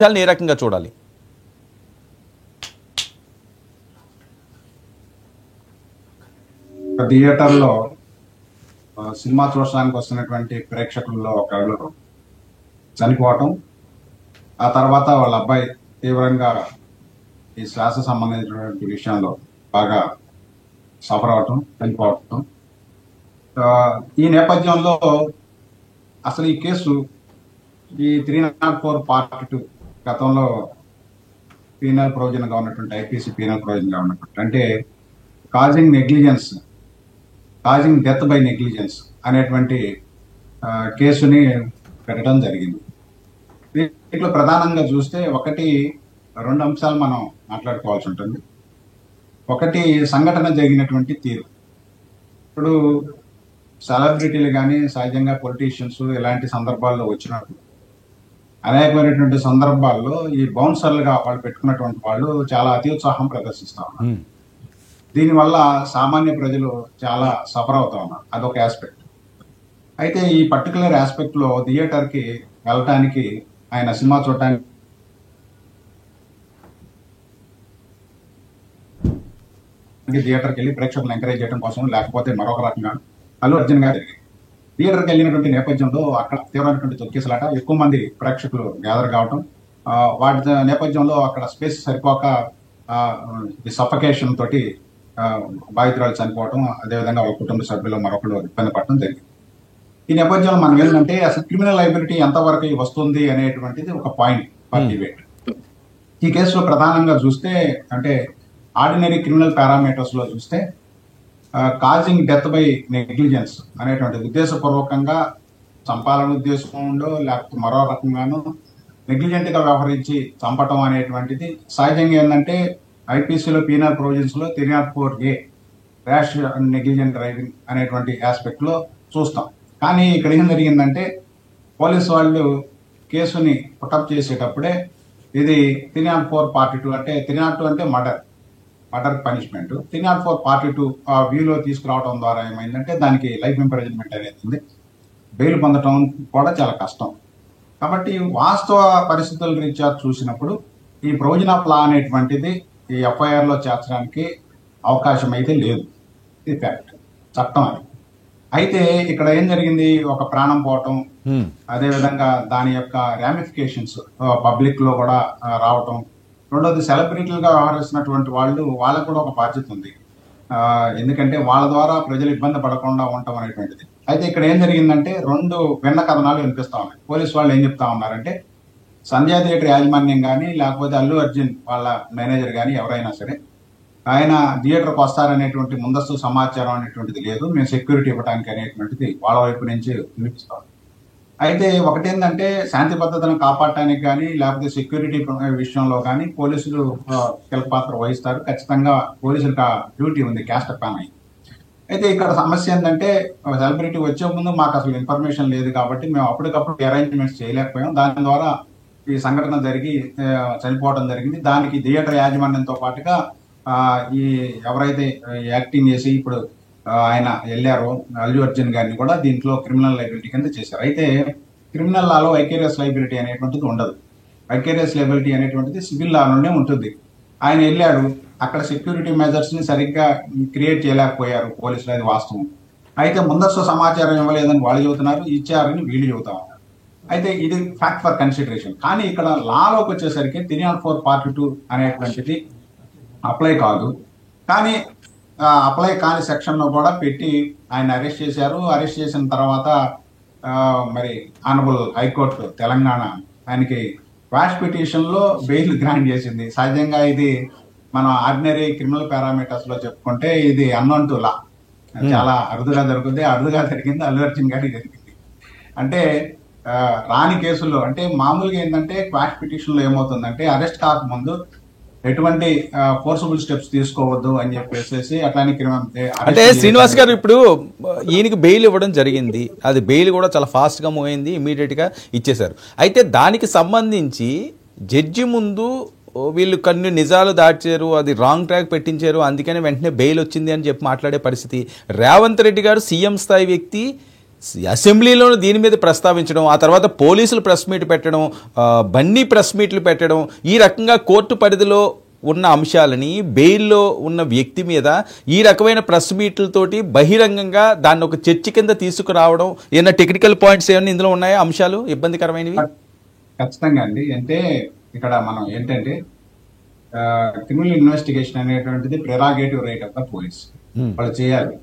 ఏ రకంగా చూడాలి? థియేటర్లో సినిమా చూడడానికి వస్తున్నటువంటి ప్రేక్షకుల్లో ఒకళ్ళు చనిపోవటం, ఆ తర్వాత వాళ్ళ అబ్బాయి తీవ్రంగా ఈ శ్వాస సంబంధించినటువంటి విషయంలో బాగా సఫర్ అవటం, చనిపోవటం. ఈ నేపథ్యంలో అసలు ఈ కేసు ఈ 304 పార్ట్ 2 గతంలో పీనల్ ప్రొవిజన్ గా ఉన్నటువంటి ఐపీసీ పీనల్ ప్రొవిజన్ గా ఉన్నటువంటి అంటే causing negligence, causing death by negligence అనేటువంటి కేసుని పెట్టడం జరిగింది. దీంట్లో ప్రధానంగా చూస్తే రెండు అంశాలు మనం మాట్లాడుకోవాల్సి ఉంటుంది. ఒకటి, సంఘటన జరిగినటువంటి తీరు. ఇప్పుడు సెలబ్రిటీలు కానీ సహజంగా పొలిటీషియన్స్ ఇలాంటి సందర్భాల్లో వచ్చినప్పుడు అనేకమైనటువంటి సందర్భాల్లో ఈ బౌన్సర్లుగా వాళ్ళు పెట్టుకున్నటువంటి వాళ్ళు చాలా అత్యుత్సాహం ప్రదర్శిస్తా ఉన్నారు. దీనివల్ల సామాన్య ప్రజలు చాలా సఫర్ అవుతా ఉన్నారు. అదొక ఆస్పెక్ట్. అయితే ఈ పర్టికులర్ ఆస్పెక్ట్ లో థియేటర్కి వెళ్ళటానికి, ఆయన సినిమా చూడటానికి థియేటర్కి వెళ్ళి ప్రేక్షకులను ఎంకరేజ్ చేయడం కోసం, లేకపోతే మరొక రకంగా అల్లు అర్జున్ గారు థియేటర్కి వెళ్ళినటువంటి నేపథ్యంలో అక్కడ తీవ్రమైనటువంటి తొక్కేసలాట, ఎక్కువ మంది ప్రేక్షకులు గ్యాదర్ కావటం, వాటి నేపథ్యంలో అక్కడ స్పేస్ సరిపోక సఫకేషన్ తోటి బాధితురాలు చనిపోవటం, అదేవిధంగా వాళ్ళ కుటుంబ సభ్యులు మరొకరు ఇబ్బంది పడటం జరిగింది. ఈ నేపథ్యంలో మనం ఏంటంటే అసలు క్రిమినల్ లయబిలిటీ ఎంతవరకు వస్తుంది అనేటువంటిది ఒక పాయింట్ ఫర్ డిబేట్. ఈ కేసులో ప్రధానంగా చూస్తే, అంటే ఆర్డినరీ క్రిమినల్ పారామీటర్స్ లో చూస్తే కాజింగ్ డెత్ బై నెగ్లిజెన్స్ అనేటువంటి ఉద్దేశపూర్వకంగా చంపాలని ఉద్దేశం ఉండో లేకపోతే మరో రకంగానూ నెగ్లిజెంట్ గా వ్యవహరించి చంపటం అనేటువంటిది సహజంగా ఏంటంటే ఐపీసీలో పీనల్ ప్రొవిజన్స్ లో 304A rash and negligent driving అనేటువంటి ఆస్పెక్ట్ లో చూస్తాం. కానీ ఇక్కడ ఏం జరిగిందంటే పోలీసు వాళ్ళు కేసుని పుటప్ చేసేటప్పుడే ఇది 304 పార్ట్ 2 అంటే 302 అంటే మర్డర్ పనిష్మెంట్, 304 పార్ట్ 2 వ్యూలో తీసుకురావడం ద్వారా ఏమైందంటే దానికి లైఫ్ ఇంప్రిజన్మెంట్ అనేది ఉంది. బెయిల్ పొందడం కూడా చాలా కష్టం. కాబట్టి వాస్తవ పరిస్థితుల రీత్యా చూసినప్పుడు ఈ ప్రొవిజన్ ఆఫ్ లా అనేటువంటిది ఈ ఎఫ్ఐఆర్ లో చేర్చడానికి అవకాశం అయితే లేదు. ఇది ఫ్యాక్ట్, చట్టం అది. అయితే ఇక్కడ ఏం జరిగింది, ఒక ప్రాణం పోవటం, అదేవిధంగా దాని యొక్క రామిఫికేషన్స్ పబ్లిక్ లో కూడా రావటం. రెండోది, సెలబ్రిటీలుగా వ్యవహరిస్తున్నటువంటి వాళ్ళకు కూడా ఒక బాధ్యత ఉంది. ఎందుకంటే వాళ్ళ ద్వారా ప్రజలు ఇబ్బంది పడకుండా ఉండటం అనేటువంటిది. అయితే ఇక్కడ ఏం జరిగిందంటే రెండు భిన్న కథనాలు వినిపిస్తా ఉన్నాయి. పోలీసు వాళ్ళు ఏం చెప్తా ఉన్నారంటే సంధ్యా థియేటర్ యాజమాన్యం కానీ లేకపోతే అల్లు అర్జున్ వాళ్ళ మేనేజర్ కానీ ఎవరైనా సరే ఆయన థియేటర్కి వస్తారనేటువంటి ముందస్తు సమాచారం అనేటువంటిది లేదు, మేము సెక్యూరిటీ ఇవ్వడానికి అనేటువంటిది వాళ్ళ వైపు నుంచి వినిపిస్తాం. అయితే ఒకటేంటంటే శాంతి భద్రతలను కాపాడటానికి కానీ లేకపోతే సెక్యూరిటీ విషయంలో కానీ పోలీసులు కీలక పాత్ర వహిస్తారు. ఖచ్చితంగా పోలీసులకు ఆ డ్యూటీ ఉంది, క్యాస్ట్ ప్యాన్ అయ్యి. అయితే ఇక్కడ సమస్య ఏంటంటే సెలబ్రిటీ వచ్చే ముందు మాకు అసలు ఇన్ఫర్మేషన్ లేదు కాబట్టి మేము అప్పటికప్పుడు అరేంజ్మెంట్స్ చేయలేకపోయాం. దాని ద్వారా ఈ సంఘటన జరిగి చనిపోవడం జరిగింది. దానికి థియేటర్ యాజమాన్యంతో పాటుగా ఈ ఎవరైతే యాక్టింగ్ చేసి ఇప్పుడు ఆయన వెళ్ళారో అల్లు అర్జున్ గారిని కూడా దీంట్లో క్రిమినల్ లయబిలిటీ కింద చేశారు. అయితే క్రిమినల్ లాలో వైకేరియస్ లయబిలిటీ అనేటువంటిది ఉండదు. వైకేరియస్ లయబిలిటీ అనేటువంటిది సివిల్ లాలోనే ఉంటుంది. ఆయన వెళ్ళాడు, అక్కడ సెక్యూరిటీ మెజర్స్ ని సరిగ్గా క్రియేట్ చేయలేకపోయారు పోలీసులు, అది వాస్తవం. అయితే ముందస్తు సమాచారం ఇవ్వలేదని వాళ్ళు చెబుతున్నారు, ఇచ్చారని వీళ్ళు చెబుతా ఉన్నారు. అయితే ఇది ఫ్యాక్ట్ ఫర్ కన్సిడరేషన్. కానీ ఇక్కడ లాలోకి వచ్చేసరికి 304 పార్ట్ 2 అనేటువంటిది అప్లై కాదు. కానీ అప్లై కాని సెక్షన్ లో కూడా పెట్టి ఆయన అరెస్ట్ చేశారు. అరెస్ట్ చేసిన తర్వాత మరి ఆనరబుల్ హైకోర్టు తెలంగాణ ఆయనకి క్వాష్ పిటిషన్ లో బెయిల్ గ్రాంట్ చేసింది. సహజంగా ఇది మనం ఆర్డినరీ క్రిమినల్ పారామీటర్స్ లో చెప్పుకుంటే ఇది అన్నోన్ టు లా, చాలా అరుదుగా జరుగుతుంది. అరుదుగా జరిగింది అల్లు అర్జున్ గారికి జరిగింది. అంటే రాని కేసుల్లో అంటే మామూలుగా ఏంటంటే క్వాష్ పిటిషన్ లో ఏమవుతుందంటే అరెస్ట్ కాకముందు ఎటువంటి ఫోర్సబుల్ స్టెప్స్ తీసుకోవద్దు అని చెప్పేసి అట్లానే అంటే శ్రీనివాస్ గారు ఇప్పుడు ఈయనకి బెయిల్ ఇవ్వడం జరిగింది. అది బెయిల్ కూడా చాలా ఫాస్ట్ గా మూవ్ అయింది, ఇమీడియట్ గా ఇచ్చేశారు. అయితే దానికి సంబంధించి జడ్జి ముందు వీళ్ళు కొన్ని నిజాలు దాచారు, అది రాంగ్ ట్రాక్ పెట్టించారు, అందుకని వెంటనే బెయిల్ వచ్చింది అని చెప్పి మాట్లాడే పరిస్థితి. రేవంత్ రెడ్డి గారు సీఎం స్థాయి వ్యక్తి, అసెంబ్లీలో దీని మీద ప్రస్తావించడం, ఆ తర్వాత పోలీసులు ప్రెస్ మీట్ పెట్టడం, బన్నీ ప్రెస్ మీట్లు పెట్టడం, ఈ రకంగా కోర్టు పరిధిలో ఉన్న అంశాలని బెయిల్లో ఉన్న వ్యక్తి మీద ఈ రకమైన ప్రెస్ మీట్లతోటి బహిరంగంగా దాన్ని ఒక చర్చ కింద తీసుకురావడం, ఏమైనా టెక్నికల్ పాయింట్స్ ఏమైనా ఇందులో ఉన్నాయా అంశాలు ఇబ్బందికరమైనవి? ఖచ్చితంగా అండి. అంటే ఇక్కడ మనం ఏంటంటే క్రిమినల్ ఇన్వెస్టిగేషన్ అనేటువంటిది ప్రెరాగేటివ్ రైట్ ఆఫ్ ద పోలీస్, వాళ్ళు చేయాలి.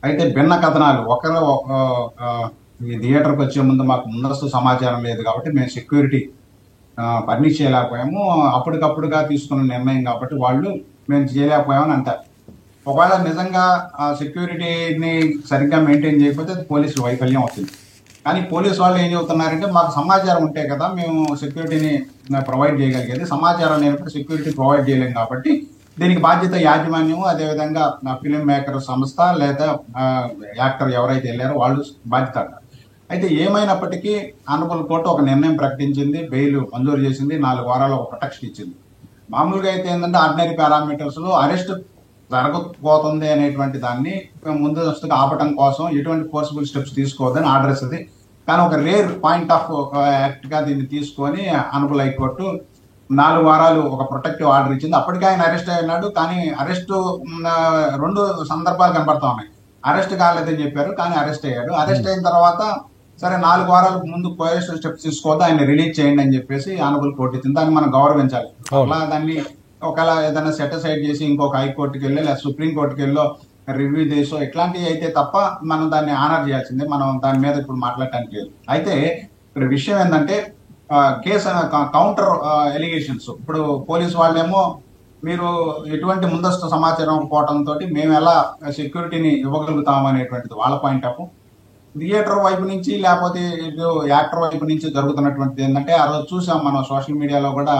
అయితే భిన్న కథనాలు ఒకరు ఈ థియేటర్కి వచ్చే ముందు మాకు ముందస్తు సమాచారం లేదు కాబట్టి మేము సెక్యూరిటీ పర్మిట్ చేయలేకపోయాము, అప్పటికప్పుడుగా తీసుకున్న నిర్ణయం కాబట్టి వాళ్ళు మేము చేయలేకపోయామని అంటారు. ఒకవేళ నిజంగా ఆ సెక్యూరిటీని సరిగ్గా మెయింటైన్ చేయకపోతే పోలీసులు వైఫల్యం అవుతుంది. కానీ పోలీసు వాళ్ళు ఏం చెబుతున్నారంటే మాకు సమాచారం ఉంటే కదా మేము సెక్యూరిటీని ప్రొవైడ్ చేయగలిగేది, సమాచారం లేనప్పుడు సెక్యూరిటీ ప్రొవైడ్ చేయలేం కాబట్టి దీనికి బాధ్యత యాజమాన్యము, అదేవిధంగా ఫిలిం మేకర్ సంస్థ లేదా యాక్టర్ ఎవరైతే వెళ్ళారో వాళ్ళు బాధ్యత. అయితే ఏమైనప్పటికీ ఆనరబుల్ కోర్టు ఒక నిర్ణయం ప్రకటించింది, బెయిల్ మంజూరు చేసింది, 4 వారాలు ఒక ప్రొటెక్షన్ ఇచ్చింది. మామూలుగా అయితే ఏంటంటే ఆర్డినరీ పారామీటర్స్ లో అరెస్ట్ జరగకపోతుంది అనేటువంటి దాన్ని ముందస్తుగా ఆపటం కోసం ఎటువంటి ఫోర్సిబుల్ స్టెప్స్ తీసుకోవద్దని ఆర్డర్ ఇస్తుంది. కానీ ఒక రేర్ పాయింట్ ఆఫ్ యాక్ట్ గా దీన్ని తీసుకొని ఆనరబుల్ హైకోర్టు 4 వారాలు ఒక ప్రొటెక్టివ్ ఆర్డర్ ఇచ్చింది. అప్పటికే ఆయన అరెస్ట్ అయినాడు, కానీ అరెస్ట్ 2 సందర్భాలు కనపడతా ఉన్నాయి. అరెస్ట్ కాలేదని చెప్పారు, కానీ అరెస్ట్ అయ్యాడు. అరెస్ట్ అయిన తర్వాత సరే 4 వారాలకు ముందు పొజిషన్ స్టెప్స్ తీసుకోవద్దు, ఆయన రిలీజ్ చేయండి అని చెప్పేసి ఆనరబుల్ కోర్టు ఇచ్చింది. దాన్ని మనం గౌరవించాలి. అలా దాన్ని ఒకవేళ ఏదైనా సెటిసైడ్ చేసి ఇంకొక హైకోర్టుకి వెళ్ళి లేదా సుప్రీంకోర్టుకి వెళ్ళో రివ్యూ చేసో ఇట్లాంటివి అయితే తప్ప మనం దాన్ని ఆనర్ చేయాల్సిందే. మనం దాని మీద ఇప్పుడు మాట్లాడటానికి లేదు. అయితే ఇక్కడ విషయం ఏంటంటే కేసు కౌంటర్ ఎలిగేషన్స్. ఇప్పుడు పోలీసు వాళ్ళేమో మీరు ఎటువంటి ముందస్తు సమాచారం పోవడంతో మేము ఎలా సెక్యూరిటీని ఇవ్వగలుగుతాం అనేటువంటిది వాళ్ళ పాయింట్ ఆఫ్. థియేటర్ వైపు నుంచి లేకపోతే ఇటు యాక్టర్ వైపు నుంచి జరుగుతున్నటువంటిది ఏంటంటే ఆ రోజు చూసాం మనం సోషల్ మీడియాలో కూడా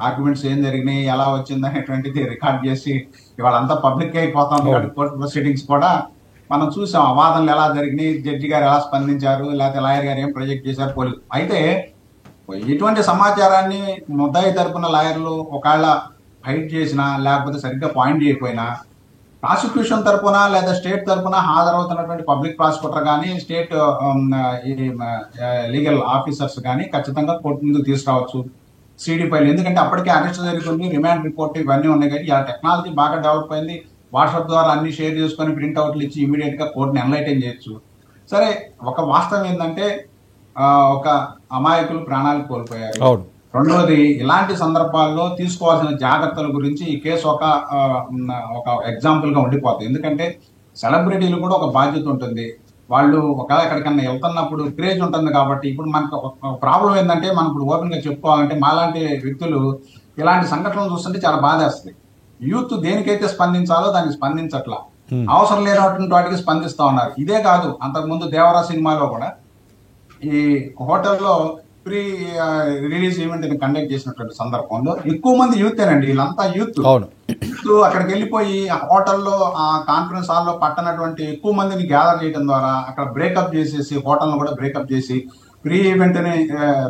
ఆర్గ్యుమెంట్స్ ఏం జరిగినాయి, ఎలా వచ్చింది అనేటువంటిది రికార్డ్ చేసి ఇవాళ అంతా పబ్లిక్ అయిపోతాం. కోర్టు ప్రొసీడింగ్స్ కూడా మనం చూసాం, ఆ వాదనలు ఎలా జరిగినాయి, జడ్జి గారు ఎలా స్పందించారు, లేకపోతే లాయర్ గారు ఏం ప్రొజెక్ట్ చేశారు పోలీసు. అయితే ఇటువంటి సమాచారాన్ని ముద్దాయి తరపున లాయర్లు ఒకవేళ హైడ్ చేసినా లేకపోతే సరిగ్గా పాయింట్ చేయకపోయినా ప్రాసిక్యూషన్ తరపున లేదా స్టేట్ తరపున హాజరవుతున్నటువంటి పబ్లిక్ ప్రాసిక్యూటర్ కానీ స్టేట్ లీగల్ ఆఫీసర్స్ కానీ ఖచ్చితంగా కోర్టు ముందుకు తీసుకురావచ్చు సిడి ఫైల్. ఎందుకంటే అప్పటికే అరెస్ట్ జరుగుతుంది, రిమాండ్ రిపోర్ట్ ఇవన్నీ ఉన్నాయి. కానీ ఆ టెక్నాలజీ బాగా డెవలప్ అయింది. వాట్సాప్ ద్వారా అన్ని షేర్ చేసుకొని ప్రింట్అవుట్లు ఇచ్చి ఇమీడియట్ గా కోర్టుని ఎన్లైటన్ చేయొచ్చు. సరే, ఒక వాస్తవం ఏంటంటే ఒక అమాయకులు ప్రాణాలు కోల్పోయారు. రెండోది, ఇలాంటి సందర్భాల్లో తీసుకోవాల్సిన జాగ్రత్తల గురించి ఈ కేసు ఒక ఎగ్జాంపుల్ గా ఉండిపోతుంది. ఎందుకంటే సెలబ్రిటీలు కూడా ఒక బాధ్యత ఉంటుంది. వాళ్ళు ఒకవేళ ఎక్కడికన్నా వెళ్తున్నప్పుడు క్రేజ్ ఉంటుంది కాబట్టి ఇప్పుడు మనకు ప్రాబ్లం ఏంటంటే మనం ఇప్పుడు ఓపెన్ గా చెప్పుకోవాలంటే మాలాంటి వ్యక్తులు ఇలాంటి సంఘటనలు చూస్తుంటే చాలా బాధేస్తుంది. యూత్ దేనికైతే స్పందించాలో దానికి స్పందించట్లా, అవసరం లేనటువంటి వాటికి స్పందిస్తా ఉన్నారు. ఇదే కాదు, అంతకుముందు దేవరా సినిమాలో కూడా ఈ హోటల్లో ప్రీ రిలీజ్ ఈవెంట్ కండక్ట్ చేసినటువంటి సందర్భంలో ఎక్కువ మంది యూతేనండి, వీళ్ళంతా యూత్. అక్కడికి వెళ్ళిపోయి ఆ హోటల్లో ఆ కాన్ఫరెన్స్ హాల్లో పట్టనటువంటి ఎక్కువ మందిని గ్యాదర్ చేయడం ద్వారా అక్కడ బ్రేకప్ చేసేసి హోటల్ను కూడా బ్రేకప్ చేసి ప్రీ ఈవెంట్ ని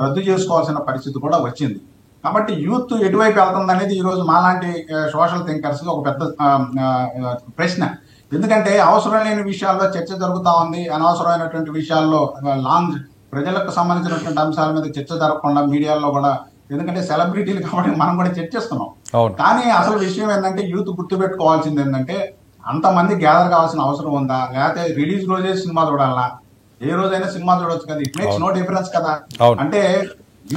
రద్దు చేసుకోవాల్సిన పరిస్థితి కూడా వచ్చింది. కాబట్టి యూత్ ఎటువైపు వెళ్తుంది అనేది ఈ రోజు మాలాంటి సోషల్ థింకర్స్ ఒక పెద్ద ప్రశ్న. ఎందుకంటే అవసరం లేని విషయాల్లో చర్చ జరుగుతా ఉంది, అనవసరమైనటువంటి విషయాల్లో లాంగ్ ప్రజలకు సంబంధించినటువంటి అంశాల మీద చర్చ జరగకుండా మీడియాలో కూడా, ఎందుకంటే సెలబ్రిటీలు కాబట్టి మనం కూడా చర్చిస్తున్నాం. కానీ అసలు విషయం ఏంటంటే యూత్ గుర్తుపెట్టుకోవాల్సింది ఏంటంటే అంతమంది గ్యాదర్ కావాల్సిన అవసరం ఉందా, లేకపోతే రిలీజ్ రోజే సినిమా చూడాలా, ఏ రోజైనా సినిమా చూడొచ్చు కదా, ఇట్ మేక్స్ నో డిఫరెన్స్ కదా. అంటే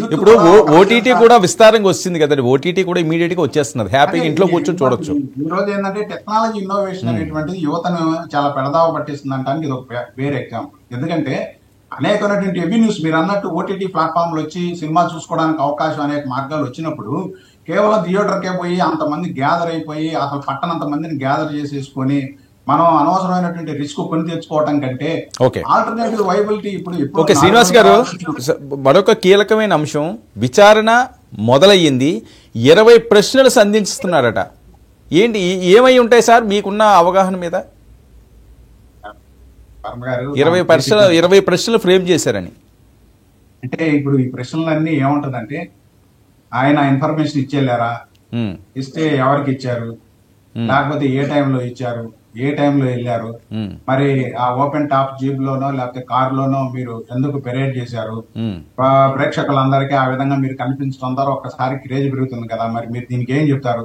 ఇప్పుడు ఓటీటీ కూడా విస్తారంగా వస్తుంది కదండి, ఓటీటీ కూడా ఇమీడియట్ గా వచ్చేస్తున్నది, హ్యాపీగా ఇంట్లో కూర్చొని చూడొచ్చు. ఈ రోజు ఏంటంటే టెక్నాలజీ ఇన్నోవేషన్ అనేటువంటిది యువతను చాలా పెడదావ పట్టిస్తుంది అంటానికి ఇది ఒక వేరే ఎగ్జాంపుల్. ఎందుకంటే అనేకమైనటువంటి ఎవెన్యూస్ మీరు అన్నట్టు ఓటీటీ ప్లాట్ఫామ్లు వచ్చి సినిమా చూసుకోవడానికి అవకాశం అనేక మార్గాలు వచ్చినప్పుడు కేవలం థియేటర్కే పోయి అంతమంది గ్యాదర్ అయిపోయి అసలు పట్టనంత మందిని గ్యాదర్ చేసేసుకొని మనం అనవసరమైనటువంటి రిస్క్ కొని తెచ్చుకోవడం కంటే ఆల్టర్నేటివ్ వైబిలిటీ ఇప్పుడు ఓకే. శ్రీనివాస్ గారు, మరొక కీలకమైన అంశం, విచారణ మొదలయ్యింది, 20 ప్రశ్నలు సంధిస్తున్నారట. ఏంటి, ఏమై ఉంటాయి సార్ మీకున్న అవగాహన మీద? 20 ప్రశ్నలు ఫ్రేమ్ చేశారని. అంటే ఇప్పుడు ఈ ప్రశ్నలన్నీ ఏముంటదంటే ఆయన ఇన్ఫర్మేషన్ ఇచ్చేళ్ళారా, ఇస్తే ఎవరికి ఇచ్చారు, లేకపోతే ఏ టైంలో ఇచ్చారు, ఏ టైంలో వెళ్ళారు, మరి ఆ ఓపెన్ టాప్ జీప్ లోనో లేకపోతే కార్ లోనో మీరు ఎందుకు పెరేడ్ చేశారు, ప్రేక్షకులందరికీ ఆ విధంగా మీరు కనిపించడం ద్వారా ఒకసారి క్రేజ్ పెరుగుతుంది కదా, మరి మీరు దీనికి ఏం చెప్తారు?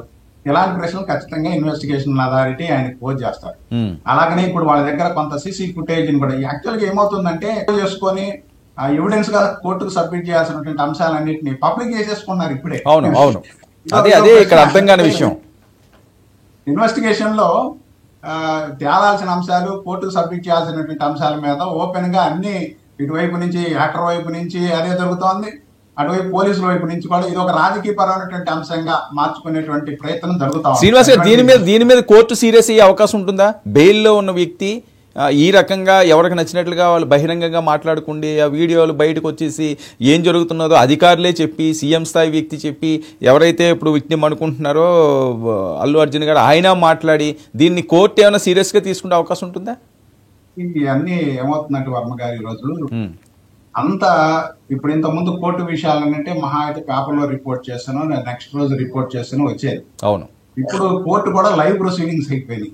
ఇలాంటి ప్రశ్నలు ఖచ్చితంగా ఇన్వెస్టిగేషన్ అథారిటీ ఆయన పోజ్ చేస్తారు. అలాగనే ఇప్పుడు వాళ్ళ దగ్గర కొంత సీసీ ఫుటేజ్ కూడా యాక్చువల్ గా ఏమవుతుందంటే చేసుకొని ఎవిడెన్స్ గా కోర్టుకు సబ్మిట్ చేయాల్సినటువంటి అంశాలన్నింటినీ పబ్లిక్ చేసేసుకున్నారు ఇప్పుడే. అవును అవును, అదే ఇక్కడ అర్థం కాని విషయం. ఇన్వెస్టిగేషన్ లో తేలాల్సిన అంశాలు, కోర్టుకు సబ్మిట్ చేయాల్సినటువంటి అంశాల మీద ఓపెన్ గా అన్ని ఇటువైపు నుంచి యాక్టర్ వైపు నుంచి అదే జరుగుతోంది, అటువైపు పోలీసుల వైపు నుంచి కూడా ఇది ఒక రాజకీయ పరమైనటువంటి అంశంగా మార్చుకునేటువంటి ప్రయత్నం జరుగుతా ఉంది. శ్రీనివాస్ గారు, దీని మీద కోర్టు సీరియస్ అయ్యే అవకాశం ఉంటుందా? బెయిల్లో ఉన్న వ్యక్తి ఈ రకంగా ఎవరికి నచ్చినట్లుగా వాళ్ళు బహిరంగంగా మాట్లాడుకుండి ఆ వీడియోలు బయటకు వచ్చేసి ఏం జరుగుతున్నదో అధికారులే చెప్పి, సీఎం స్థాయి వ్యక్తి చెప్పి, ఎవరైతే ఇప్పుడు విక్టిమ్ అనుకుంటున్నారో అల్లు అర్జున్ గారు ఆయన మాట్లాడి దీన్ని కోర్టు ఏమైనా సీరియస్ గా తీసుకునే అవకాశం ఉంటుందా? ఇవన్నీ ఏమవుతుందంటే వర్మ గారు ఈరోజు అంతా ఇప్పుడు ఇంత ముందు కోర్టు విషయాలంటే మహా అయితే పేపర్లో రిపోర్ట్ చేస్తాను, నెక్స్ట్ రోజు రిపోర్ట్ చేస్తాను వచ్చేది. అవును, ఇప్పుడు కోర్టు కూడా లైవ్ ప్రొసీడింగ్స్ అయిపోయినాయి,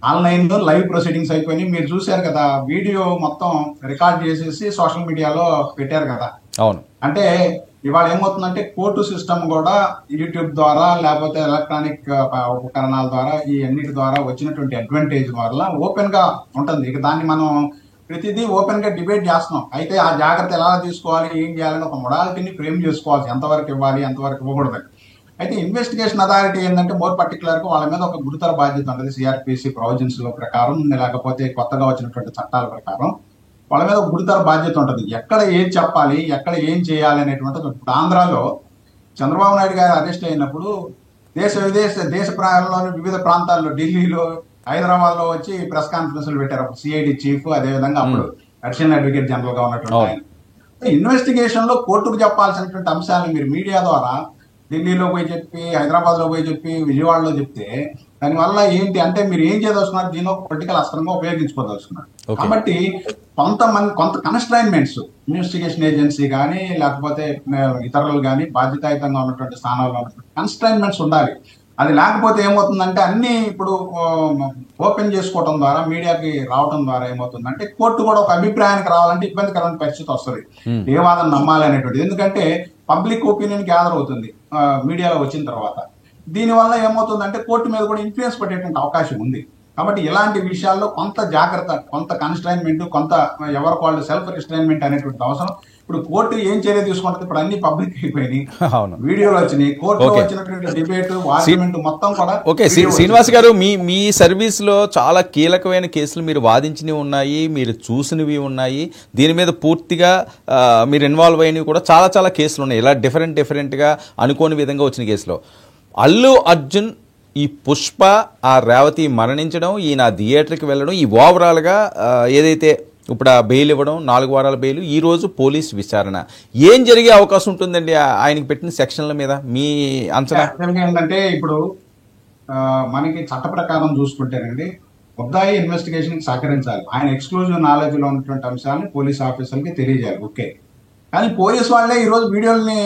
ఆన్లైన్ లో లైవ్ ప్రొసీడింగ్స్ అయిపోయినాయి. మీరు చూశారు కదా, వీడియో మొత్తం రికార్డ్ చేసేసి సోషల్ మీడియాలో పెట్టారు కదా. అవును, అంటే ఇవాళ ఏమవుతుందంటే కోర్టు సిస్టమ్ కూడా యూట్యూబ్ ద్వారా లేకపోతే ఎలక్ట్రానిక్ ఉపకరణాల ద్వారా ఈ అన్నిటి ద్వారా వచ్చినటువంటి అడ్వాంటేజ్ వల్ల ఓపెన్ గా ఉంటుంది. ఇక దాన్ని మనం ప్రతిదీ ఓపెన్ గా డిబేట్ చేస్తున్నాం. అయితే ఆ జాగ్రత్త ఎలా తీసుకోవాలి, ఏం చేయాలని ఒక మొడాలిటీని ఫ్రేమ్ చేసుకోవాలి, ఎంతవరకు ఇవ్వాలి, ఎంతవరకు ఇవ్వకూడదు. అయితే ఇన్వెస్టిగేషన్ అథారిటీ ఏంటంటే మోర్ పర్టికులర్ గా వాళ్ళ మీద ఒక గురుతర బాధ్యత ఉంటుంది. సిఆర్పిసి ప్రొవిజన్స్ లో ప్రకారం లేకపోతే కొత్తగా వచ్చినటువంటి చట్టాల ప్రకారం వాళ్ళ మీద ఒక గురుతర బాధ్యత ఉంటుంది. ఎక్కడ ఏం చెప్పాలి, ఎక్కడ ఏం చేయాలి అనేటువంటిది. ఇప్పుడు ఆంధ్రాలో చంద్రబాబు నాయుడు గారు అరెస్ట్ అయినప్పుడు దేశ ప్రాంతాల్లోని వివిధ ప్రాంతాల్లో, ఢిల్లీలో, హైదరాబాద్ లో వచ్చి ప్రెస్ కాన్ఫరెన్స్లు పెట్టారు. సిఐడి చీఫ్, అదేవిధంగా అప్పుడు అడిషనల్ అడ్వకేట్ జనరల్ గా ఉన్నటువంటి ఆయన. ఇన్వెస్టిగేషన్ లో కోర్టుకు చెప్పాల్సినటువంటి అంశాలను మీరు మీడియా ద్వారా ఢిల్లీలో పోయి చెప్పి, హైదరాబాద్ లో పోయి చెప్పి, విజయవాడలో చెప్తే దానివల్ల ఏంటి అంటే మీరు ఏం చేయదలుచుకున్నారు, దీని ఒక పొలిటికల్ అస్త్రంగా ఉపయోగించుకోదలుచుకున్నారు. కాబట్టి కొంత కన్స్ట్రైన్మెంట్స్ ఇన్వెస్టిగేషన్ ఏజెన్సీ కానీ లేకపోతే ఇతరులు కానీ బాధ్యతాయుతంగా ఉన్నటువంటి స్థానాల్లో ఉన్నటువంటి కన్స్ట్రైన్మెంట్స్ ఉండాలి. అది లేకపోతే ఏమవుతుందంటే అన్ని ఇప్పుడు ఓపెన్ చేసుకోవడం ద్వారా, మీడియాకి రావడం ద్వారా ఏమవుతుందంటే కోర్టు కూడా ఒక అభిప్రాయానికి రావాలంటే ఇబ్బందికరమైన పరిస్థితి వస్తుంది, ఏ వాదన నమ్మాలి అనేటువంటిది. ఎందుకంటే పబ్లిక్ ఒపీనియన్ గ్యాదర్ అవుతుంది మీడియాలో వచ్చిన తర్వాత. దీనివల్ల ఏమవుతుందంటే కోర్టు మీద కూడా ఇన్ఫ్లుయెన్స్ పడేటువంటి అవకాశం ఉంది. కాబట్టి ఇలాంటి విషయాల్లో కొంత జాగ్రత్త, కొంత కన్స్ట్రైన్మెంట్, కొంత ఎవరికి వాళ్ళు సెల్ఫ్ రిస్ట్రైన్మెంట్ అనేటువంటి అవసరం. ఇప్పుడు కోర్టు ఏం చర్య తీసుకుంటుంది, ఇప్పుడు అన్ని పబ్లిక్ అయిపోయినాయి, వీడియోలు వచ్చినాయి, కోర్టులో వచ్చినటువంటి డిబేట్ ఆర్గ్యుమెంట్ మొత్తం కూడా. ఓకే శ్రీనివాస్ గారు, మీ సర్వీస్ లో చాలా కీలకమైన కేసులు మీరు వాదించినవి ఉన్నాయి, మీరు చూసినవి ఉన్నాయి, దీని మీద పూర్తిగా మీరు ఇన్వాల్వ్ అయినవి కూడా చాలా కేసులు ఉన్నాయి. ఇలా డిఫరెంట్ గా అనుకోని విధంగా వచ్చిన కేసులో అల్లు అర్జున్, ఈ పుష్ప, ఆ రేవతి మరణించడం, ఈయన థియేటర్కి వెళ్ళడం, ఈ ఓవరాల్గా ఏదైతే ఇప్పుడు ఆ బెయిల్ ఇవ్వడం, 4 వారాల బెయిల్, ఈ రోజు పోలీస్ విచారణ, ఏం జరిగే అవకాశం ఉంటుందండి ఆయనకి పెట్టిన సెక్షన్ల మీద మీ అంచనా? ఏంటంటే ఇప్పుడు మనకి చట్ట ప్రకారం చూసుకుంటేనండి ముద్దాయి ఇన్వెస్టిగేషన్ సహకరించాలి, ఆయన ఎక్స్క్లూజివ్ నాలెడ్జ్ లో ఉన్నటువంటి అంశాలను పోలీస్ ఆఫీసర్కి తెలియజేయాలి. ఓకే, కానీ పోలీసు వాళ్ళే ఈ రోజు వీడియోల్ని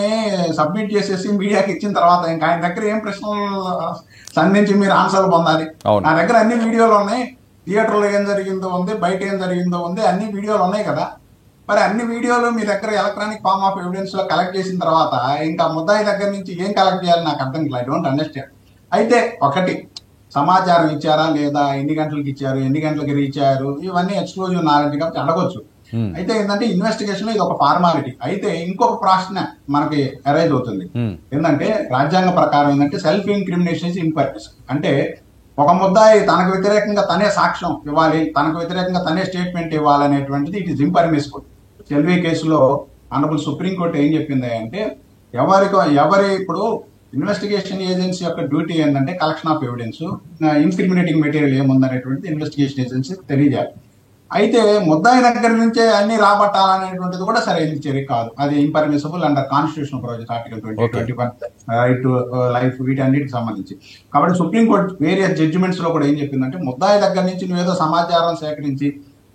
సబ్మిట్ చేసేసి మీడియాకి ఇచ్చిన తర్వాత ఇంకా ఆయన దగ్గర ఏం ప్రశ్నలు సంధించి మీరు ఆన్సర్లు పొందాలి? నా దగ్గర అన్ని వీడియోలు ఉన్నాయి, థియేటర్లో ఏం జరిగిందో ఉంది, బయట ఏం జరిగిందో ఉంది, అన్ని వీడియోలు ఉన్నాయి కదా. మరి అన్ని వీడియోలు మీ దగ్గర ఎలక్ట్రానిక్ ఫార్మ్ ఆఫ్ ఎవిడెన్స్ లో కలెక్ట్ చేసిన తర్వాత ఇంకా ముద్దాయి దగ్గర నుంచి ఏం కలెక్ట్ చేయాలి నాకు అర్థం కాదు. I don't understand. అయితే ఒకటి, సమాచారం ఇచ్చారా లేదా, ఎన్ని గంటలకు ఇచ్చారు, ఎన్ని గంటలకు రీచ్ అయ్యారు, ఇవన్నీ ఎక్స్క్లూజివ్ నాలెడ్జ్ కాబట్టి అడగొచ్చు. అయితే ఏంటంటే ఇన్వెస్టిగేషన్ లో ఇది ఒక ఫార్మాలిటీ. అయితే ఇంకొక ప్రశ్న మనకి అరైజ్ అవుతుంది ఏంటంటే, రాజ్యాంగ ప్రకారం ఏంటంటే సెల్ఫ్ ఇన్క్రిమినేషన్ ఇస్ ఇంపర్మిసిబుల్. అంటే ఒక ముద్దాయి తనకు వ్యతిరేకంగా తనే సాక్ష్యం ఇవ్వాలి, తనకు వ్యతిరేకంగా తనే స్టేట్మెంట్ ఇవ్వాలనేటువంటిది ఇట్ ఈస్ ఇంపర్మిసిబుల్. చెల్వి కేసులో ఆనరబుల్ సుప్రీంకోర్టు ఏం చెప్పింది అంటే, ఎవరి ఇప్పుడు ఇన్వెస్టిగేషన్ ఏజెన్సీ యొక్క డ్యూటీ ఏంటంటే collection of evidence, incriminating material ఏముందనేటువంటిది ఇన్వెస్టిగేషన్ ఏజెన్సీ తెలియజేయాలి. అయితే ముద్దాయి దగ్గర నుంచే అన్ని రాబట్టాలనేటువంటిది కూడా సరైన చర్య కాదు, అది impermissible under constitutional provision article 2021 right to life, వీటన్నిటికి సంబంధించి. కాబట్టి సుప్రీంకోర్టు వేరియస్ జడ్జిమెంట్స్ లో కూడా ఏం చెప్పిందంటే, ముద్దాయి దగ్గర నుంచి నువ్వేదో సమాచారం సేకరించి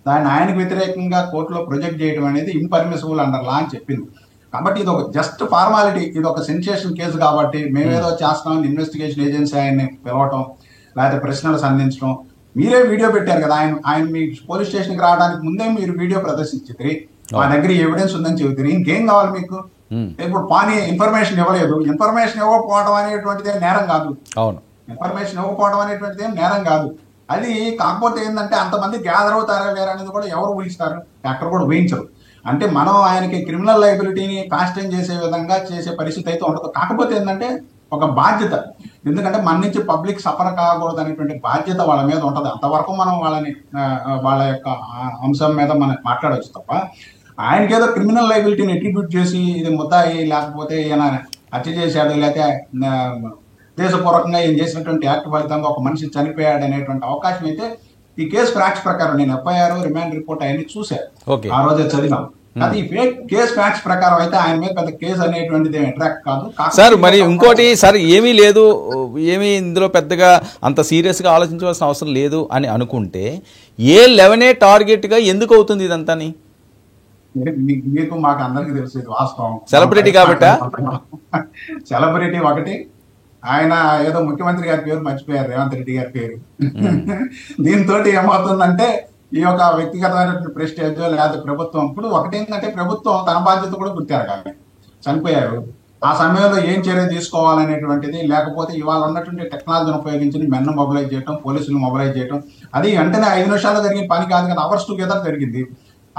దాన్ని ఆయనకు వ్యతిరేకంగా కోర్టులో ప్రొజెక్ట్ చేయడం అనేది ఇంపర్మిసిబుల్ అండర్ లా అని చెప్పింది. కాబట్టి ఇది ఒక జస్ట్ ఫార్మాలిటీ, ఇది ఒక సెన్సేషన్ కేసు కాబట్టి మేమేదో చేస్తామని ఇన్వెస్టిగేషన్ ఏజెన్సీ ఆయన్ని పిలవటం, లేకపోతే ప్రశ్నలు సంధించడం, మీరే వీడియో పెట్టారు కదా, ఆయన మీ పోలీస్ స్టేషన్కి రావడానికి ముందే మీరు వీడియో ప్రదర్శించి మా దగ్గర ఎవిడెన్స్ ఉందని చెబుతారు. ఇంకేం కావాలి మీకు? ఇప్పుడు పానీ ఇన్ఫర్మేషన్ ఇవ్వలేదు, ఇన్ఫర్మేషన్ ఇవ్వకపోవడం అనేటువంటిది నేరం కాదు. అవును, ఇన్ఫర్మేషన్ ఇవ్వకపోవడం అనేటువంటిది నేరం కాదు. అది కాకపోతే ఏంటంటే అంతమంది గ్యాదర్ అవుతారా లేరా అనేది కూడా ఎవరు ఊహిస్తారు, అక్కడ కూడా ఊహించరు. అంటే మనం ఆయనకి క్రిమినల్ లైబిలిటీని కాన్స్టెంట్ చేసే విధంగా చేసే పరిస్థితి అయితే ఉండదు. కాకపోతే ఏంటంటే ఒక బాధ్యత, ఎందుకంటే మన నుంచి పబ్లిక్ సఫర్ కాకూడదు అనేటువంటి బాధ్యత వాళ్ళ మీద ఉంటుంది. అంతవరకు మనం వాళ్ళ యొక్క అంశం మీద మనం మాట్లాడవచ్చు తప్ప ఆయనకేదో క్రిమినల్ లైబిలిటీని అట్రిబ్యూట్ చేసి ఇది ముద్దాయి లేకపోతే ఈయన హత్య చేశాడు లేకపోతే ఉద్దేశపూర్వకంగా ఏం చేసినటువంటి యాక్ట్ ఫలితంగా ఒక మనిషి చనిపోయాడు అనేటువంటి అవకాశం అయితే ఈ కేసు ఫ్యాక్ట్స్ ప్రకారం నేను ఎఫ్ఐఆర్ రిమాండ్ రిపోర్ట్ అవన్నీ చూశాను, ఆ రోజే చదివాం. అది ఫేక్ కేసు ఫ్యాక్ట్స్ ప్రకారం అయితే ఆయన మీద పెద్ద కేసు అనేటువంటిది అట్రాక్ట్ కాదు సార్. మరి ఇంకోటి సార్, ఏమీ లేదు, ఏమీ ఇందులో పెద్దగా అంత సీరియస్గా ఆలోచించవలసిన అవసరం లేదు అని అనుకుంటే A11 టార్గెట్గా ఎందుకు అవుతుంది ఇదంతా? మీకు మాకు అందరికి తెలుసు ఇది వాస్తవం. సెలబ్రిటీ కాబట్టి సెలబ్రిటీ ఒకటి, ఆయన ఏదో ముఖ్యమంత్రి గారి పేరు మర్చిపోయారు, రేవంత్ రెడ్డి గారి పేరు. దీంతో ఏమవుతుందంటే ఈ యొక్క వ్యక్తిగతమైనటువంటి ప్రెస్టేజ్ లేదా ప్రభుత్వం, ఇప్పుడు ఒకటేంటంటే ప్రభుత్వం తన బాధ్యత కూడా గుర్తెరగాలి. చనిపోయారు, ఆ సమయంలో ఏం చర్య తీసుకోవాలనేటువంటిది, లేకపోతే ఇవాళ ఉన్నటువంటి టెక్నాలజీని ఉపయోగించి మెన్ను మొబిలైజ్ చేయడం, పోలీసులు మొబిలైజ్ చేయడం, అది వెంటనే 5 నిమిషాల్లో జరిగిన పని కాదు కదా, అవర్స్ టుగెదర్ జరిగింది.